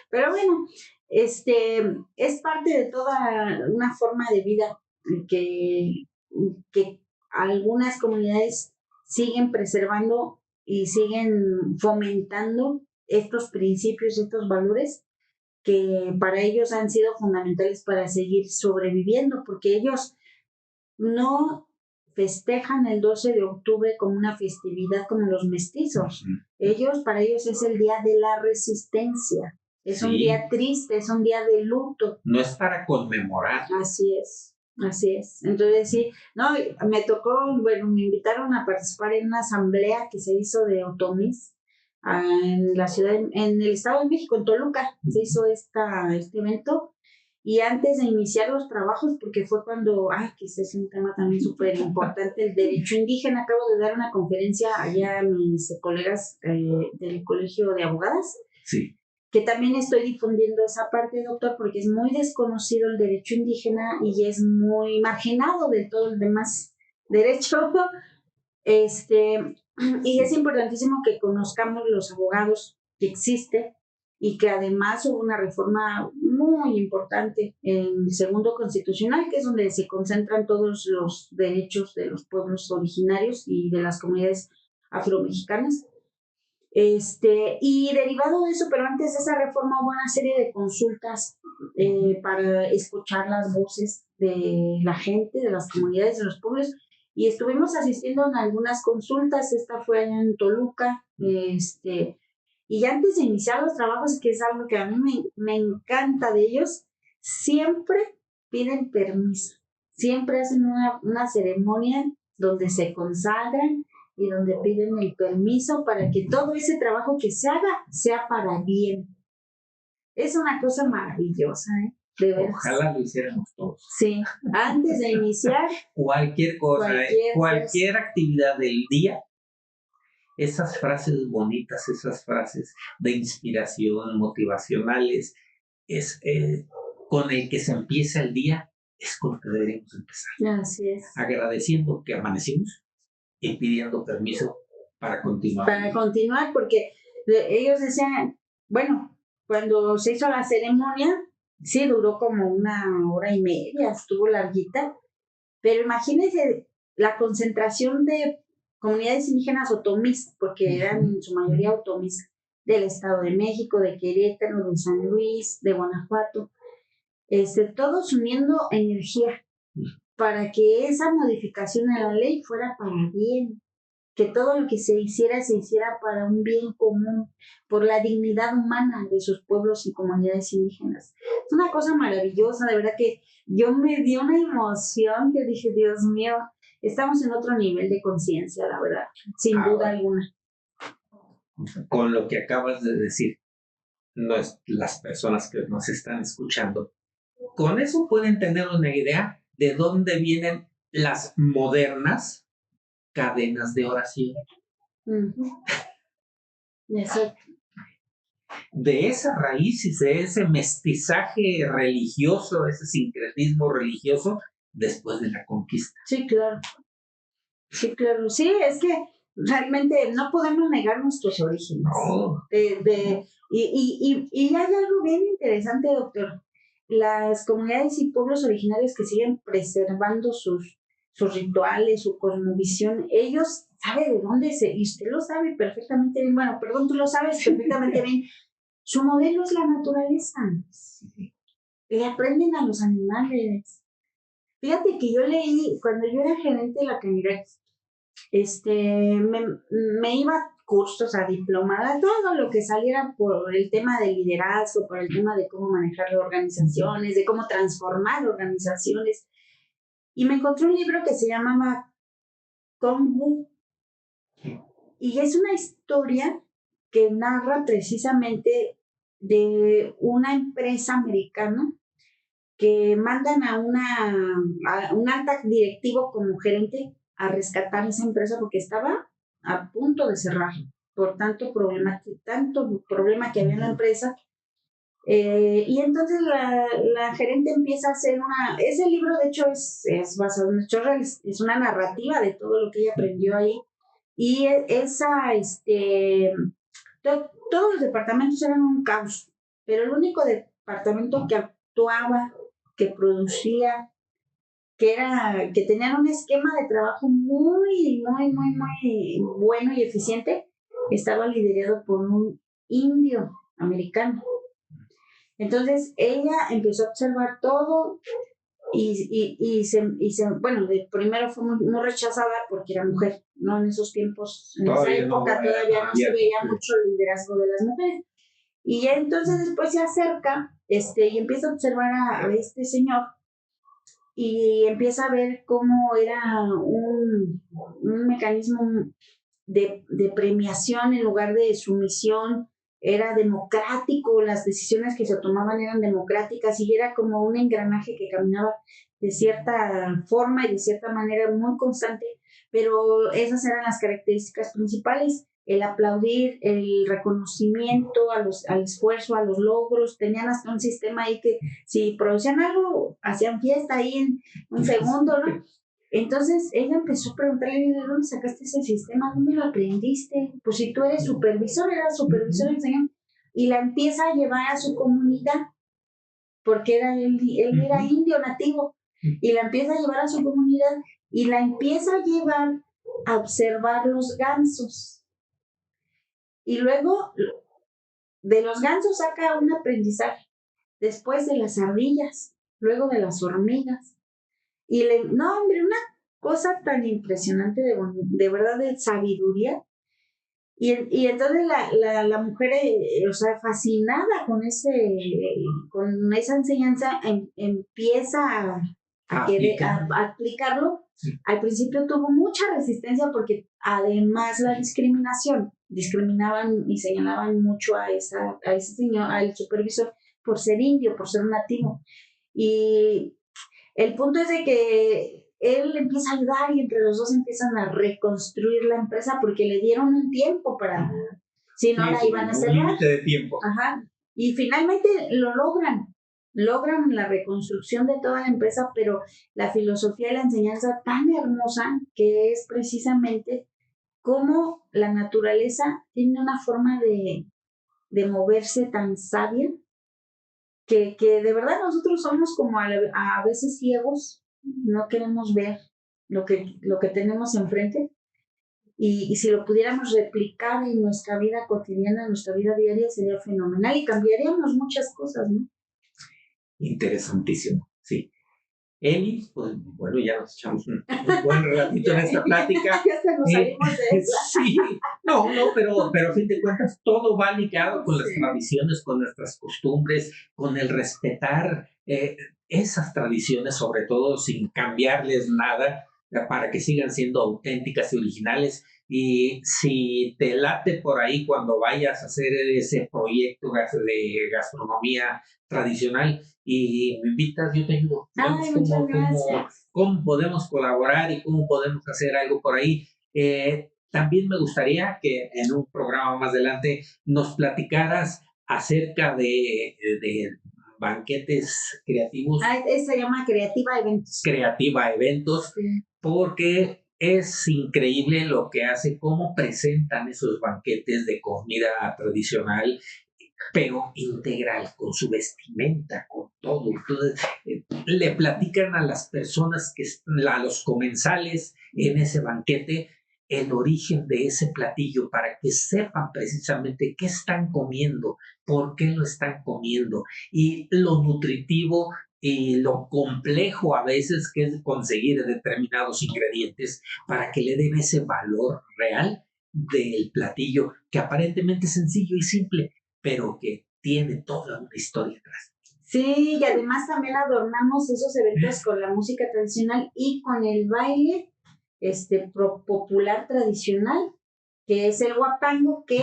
Pero bueno, es parte de toda una forma de vida que algunas comunidades siguen preservando y siguen fomentando estos principios, estos valores que para ellos han sido fundamentales para seguir sobreviviendo, porque ellos no festejan el 12 de octubre como una festividad como los mestizos. Para ellos es el día de la resistencia. Es un día triste, es un día de luto. No es para conmemorar. Así es. Entonces sí, me tocó, me invitaron a participar en una asamblea que se hizo de otomís en la ciudad, en el Estado de México, en Toluca, se hizo este evento. Y antes de iniciar los trabajos, porque fue cuando, que ese es un tema también súper importante, el derecho indígena, acabo de dar una conferencia allá a mis colegas del Colegio de Abogadas, Sí. que también estoy difundiendo esa parte, doctor, porque es muy desconocido el derecho indígena y es muy marginado de todo el demás derecho. Y es importantísimo que conozcamos los abogados que existen y que además hubo una reforma muy importante en el segundo constitucional, que es donde se concentran todos los derechos de los pueblos originarios y de las comunidades afromexicanas. Y derivado de eso, pero antes de esa reforma hubo una serie de consultas para escuchar las voces de la gente, de las comunidades, de los pueblos, y estuvimos asistiendo en algunas consultas. Esta fue allá en Toluca, y antes de iniciar los trabajos, que es algo que a mí me encanta de ellos, siempre piden permiso, siempre hacen una ceremonia donde se consagran y donde piden el permiso para que todo ese trabajo que se haga sea para bien. Es una cosa maravillosa, de verdad. Ojalá lo hiciéramos todos. Sí, antes de iniciar cualquier cosa, cualquier actividad del día, esas frases bonitas, esas frases de inspiración, motivacionales, es con el que se empieza el día, es con lo que deberíamos empezar. Así es. Agradeciendo que amanecimos y pidiendo permiso para continuar. Para continuar, porque ellos decían, bueno, cuando se hizo la ceremonia, sí duró como 1 hora y media, estuvo larguita, pero imagínense la concentración de comunidades indígenas otomís, porque eran en su mayoría otomís, del Estado de México, de Querétaro, de San Luis, de Guanajuato, todos uniendo energía para que esa modificación en la ley fuera para bien, que todo lo que se hiciera para un bien común, por la dignidad humana de sus pueblos y comunidades indígenas. Es una cosa maravillosa, de verdad que yo me dio una emoción que dije, Dios mío, estamos en otro nivel de conciencia, la verdad, sin duda alguna. Con lo que acabas de decir, las personas que nos están escuchando, con eso pueden tener una idea de dónde vienen las modernas cadenas de oración. Exacto. De esa raíz y de ese mestizaje religioso, ese sincretismo religioso después de la conquista. Sí, claro. Sí, claro. Sí, es que realmente no podemos negar nuestros orígenes. No. Y hay algo bien interesante, doctor. Las comunidades y pueblos originarios que siguen preservando sus rituales, su cosmovisión, ellos saben de dónde y usted lo sabe perfectamente bien, bueno, perdón, tú lo sabes perfectamente bien, su modelo es la naturaleza. Le aprenden a los animales. Fíjate que yo leí, cuando yo era gerente de la Canirac, me iba a cursos, a diplomada, todo lo que saliera por el tema de liderazgo, por el tema de cómo manejar organizaciones, de cómo transformar organizaciones. Y me encontré un libro que se llamaba Kongu. Y es una historia que narra precisamente de una empresa americana que mandan a un alta directivo como gerente a rescatar esa empresa porque estaba a punto de cerrar por tanto problema que había en la empresa. Y entonces la gerente empieza a hacer ese libro de hecho es basado en hechos reales, es una narrativa de todo lo que ella aprendió ahí. Y todos los departamentos eran un caos, pero el único departamento que actuaba, que producía, que tenían un esquema de trabajo muy, muy, muy, muy bueno y eficiente, estaba liderado por un indio americano. Entonces ella empezó a observar todo bueno, primero fue muy rechazada porque era mujer, ¿no? En esos tiempos, en esa época todavía no se veía mucho el liderazgo de las mujeres. Y entonces después se acerca y empieza a observar a este señor y empieza a ver cómo era un mecanismo de premiación en lugar de sumisión. era democrático, las decisiones que se tomaban eran democráticas y era como un engranaje que caminaba de cierta forma y de cierta manera muy constante, pero esas eran las características principales, el aplaudir, el reconocimiento al esfuerzo, a los logros, tenían hasta un sistema ahí que si producían algo, hacían fiesta ahí en un segundo, ¿no? Entonces ella empezó a preguntarle, ¿de dónde sacaste ese sistema? ¿Dónde lo aprendiste? Pues si tú eres supervisor, era supervisor enseñante, y la empieza a llevar a su comunidad, porque él era indio nativo, y la empieza a llevar a su comunidad y la empieza a llevar a observar los gansos. Y luego de los gansos saca un aprendizaje, después de las ardillas, luego de las hormigas. Y no, hombre, una cosa tan impresionante de verdad de sabiduría. Y entonces la mujer, o sea, fascinada con esa enseñanza, empieza a aplicarlo. Al principio tuvo mucha resistencia porque además la discriminaban y señalaban mucho a ese señor, al supervisor, por ser indio, por ser un nativo. Y el punto es de que él empieza a ayudar y entre los dos empiezan a reconstruir la empresa porque le dieron un tiempo para, si no la iban a cerrar. Un límite de tiempo. Ajá. Y finalmente lo logran la reconstrucción de toda la empresa, pero la filosofía y la enseñanza tan hermosa que es precisamente cómo la naturaleza tiene una forma de moverse tan sabia que de verdad nosotros somos como a veces ciegos, no queremos ver lo que tenemos enfrente, y si lo pudiéramos replicar en nuestra vida cotidiana, en nuestra vida diaria, sería fenomenal y cambiaríamos muchas cosas, ¿no? Interesantísimo, sí. Eli, pues bueno, ya nos echamos un buen ratito en esta plática. Ya hasta nos salimos de eso. Sí, no, pero a fin de cuentas todo va ligado con las tradiciones, con nuestras costumbres, con el respetar esas tradiciones, sobre todo sin cambiarles nada, para que sigan siendo auténticas y originales. Y si te late por ahí cuando vayas a hacer ese proyecto de gastronomía tradicional y me invitas, yo te ayudo. Ay, muchas gracias. Cómo podemos colaborar y cómo podemos hacer algo por ahí. También me gustaría que en un programa más adelante nos platicaras acerca de banquetes creativos. Se llama Creativa Eventos. Creativa Eventos, sí. Porque es increíble lo que hace, cómo presentan esos banquetes de comida tradicional, pero integral, con su vestimenta, con todo. Entonces, le platican a las personas, a los comensales en ese banquete, el origen de ese platillo para que sepan precisamente qué están comiendo, por qué lo están comiendo y lo nutritivo y lo complejo a veces que es conseguir determinados ingredientes para que le den ese valor real del platillo, que aparentemente es sencillo y simple, pero que tiene toda una historia atrás. Sí, y además también adornamos esos eventos con la música tradicional y con el baile popular tradicional, que es el huapango, que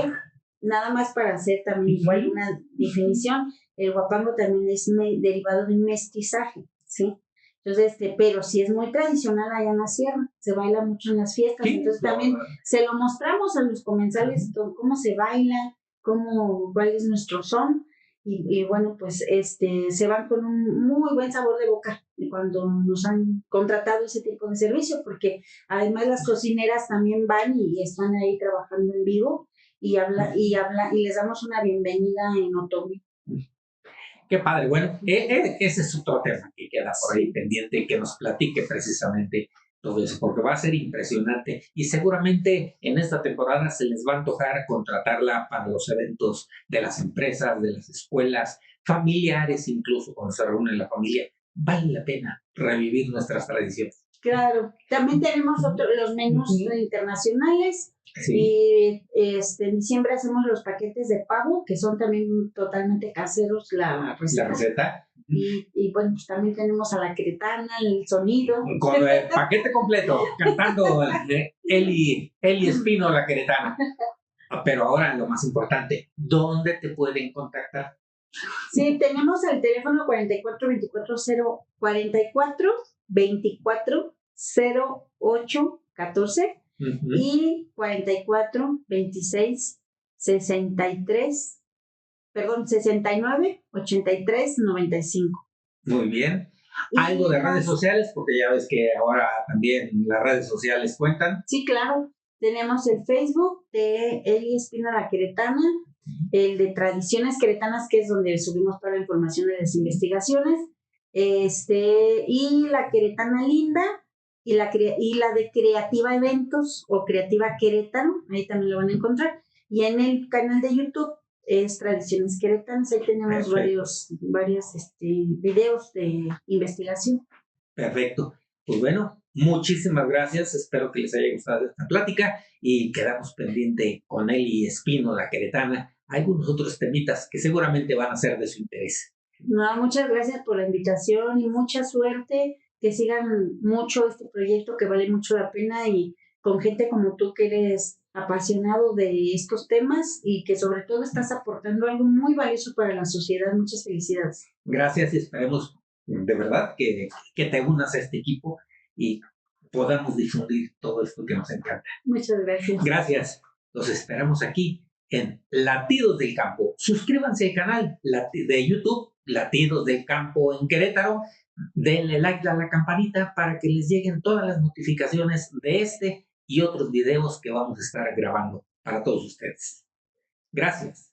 nada más para hacer también igual una definición, el huapango también es derivado de un mestizaje, ¿sí? Entonces, pero sí es muy tradicional allá en la sierra, se baila mucho en las fiestas, sí, entonces también se lo mostramos a los comensales, cómo se baila, cuál es nuestro son, y bueno, pues se van con un muy buen sabor de boca cuando nos han contratado ese tipo de servicio, porque además las cocineras también van y están ahí trabajando en vivo y les damos una bienvenida en otomí. Qué padre. Bueno, ese es otro tema que queda por ahí pendiente, que nos platique precisamente todo eso, porque va a ser impresionante y seguramente en esta temporada se les va a antojar contratarla para los eventos de las empresas, de las escuelas, familiares, incluso cuando se reúne la familia. Vale la pena revivir nuestras tradiciones. Claro, también tenemos los menús internacionales. Sí. Y en diciembre hacemos los paquetes de pavo, que son también totalmente caseros la receta. La receta. Y bueno, pues también tenemos a la queretana, el sonido. Con el paquete completo, cantando Eli Espino, la queretana. Pero ahora lo más importante, ¿dónde te pueden contactar? Sí, tenemos el teléfono 44240814 y 442663, perdón, 698395. Muy bien. ¿Algo de redes sociales? Porque ya ves que ahora también las redes sociales cuentan. Sí, claro. Tenemos el Facebook de Eli Espina la Queretana, el de Tradiciones Queretanas, que es donde subimos toda la información de las investigaciones, y la Queretana Linda, y la de Creativa Eventos o Creativa Querétaro, ahí también lo van a encontrar. Y en el canal de YouTube es Tradiciones Queretanas, ahí tenemos varios videos de investigación. Perfecto. Pues bueno, muchísimas gracias. Espero que les haya gustado esta plática y quedamos pendiente con Eli Espino, la queretana, algunos otros temitas que seguramente van a ser de su interés. No, muchas gracias por la invitación y mucha suerte. Que sigan mucho este proyecto que vale mucho la pena y con gente como tú que eres apasionado de estos temas y que sobre todo estás aportando algo muy valioso para la sociedad. Muchas felicidades. Gracias y esperemos de verdad que te unas a este equipo y podamos difundir todo esto que nos encanta. Muchas gracias. Gracias. Los esperamos aquí en Latidos del Campo. Suscríbanse al canal de YouTube, Latidos del Campo en Querétaro. Denle like a la campanita para que les lleguen todas las notificaciones de este y otros videos que vamos a estar grabando para todos ustedes. Gracias.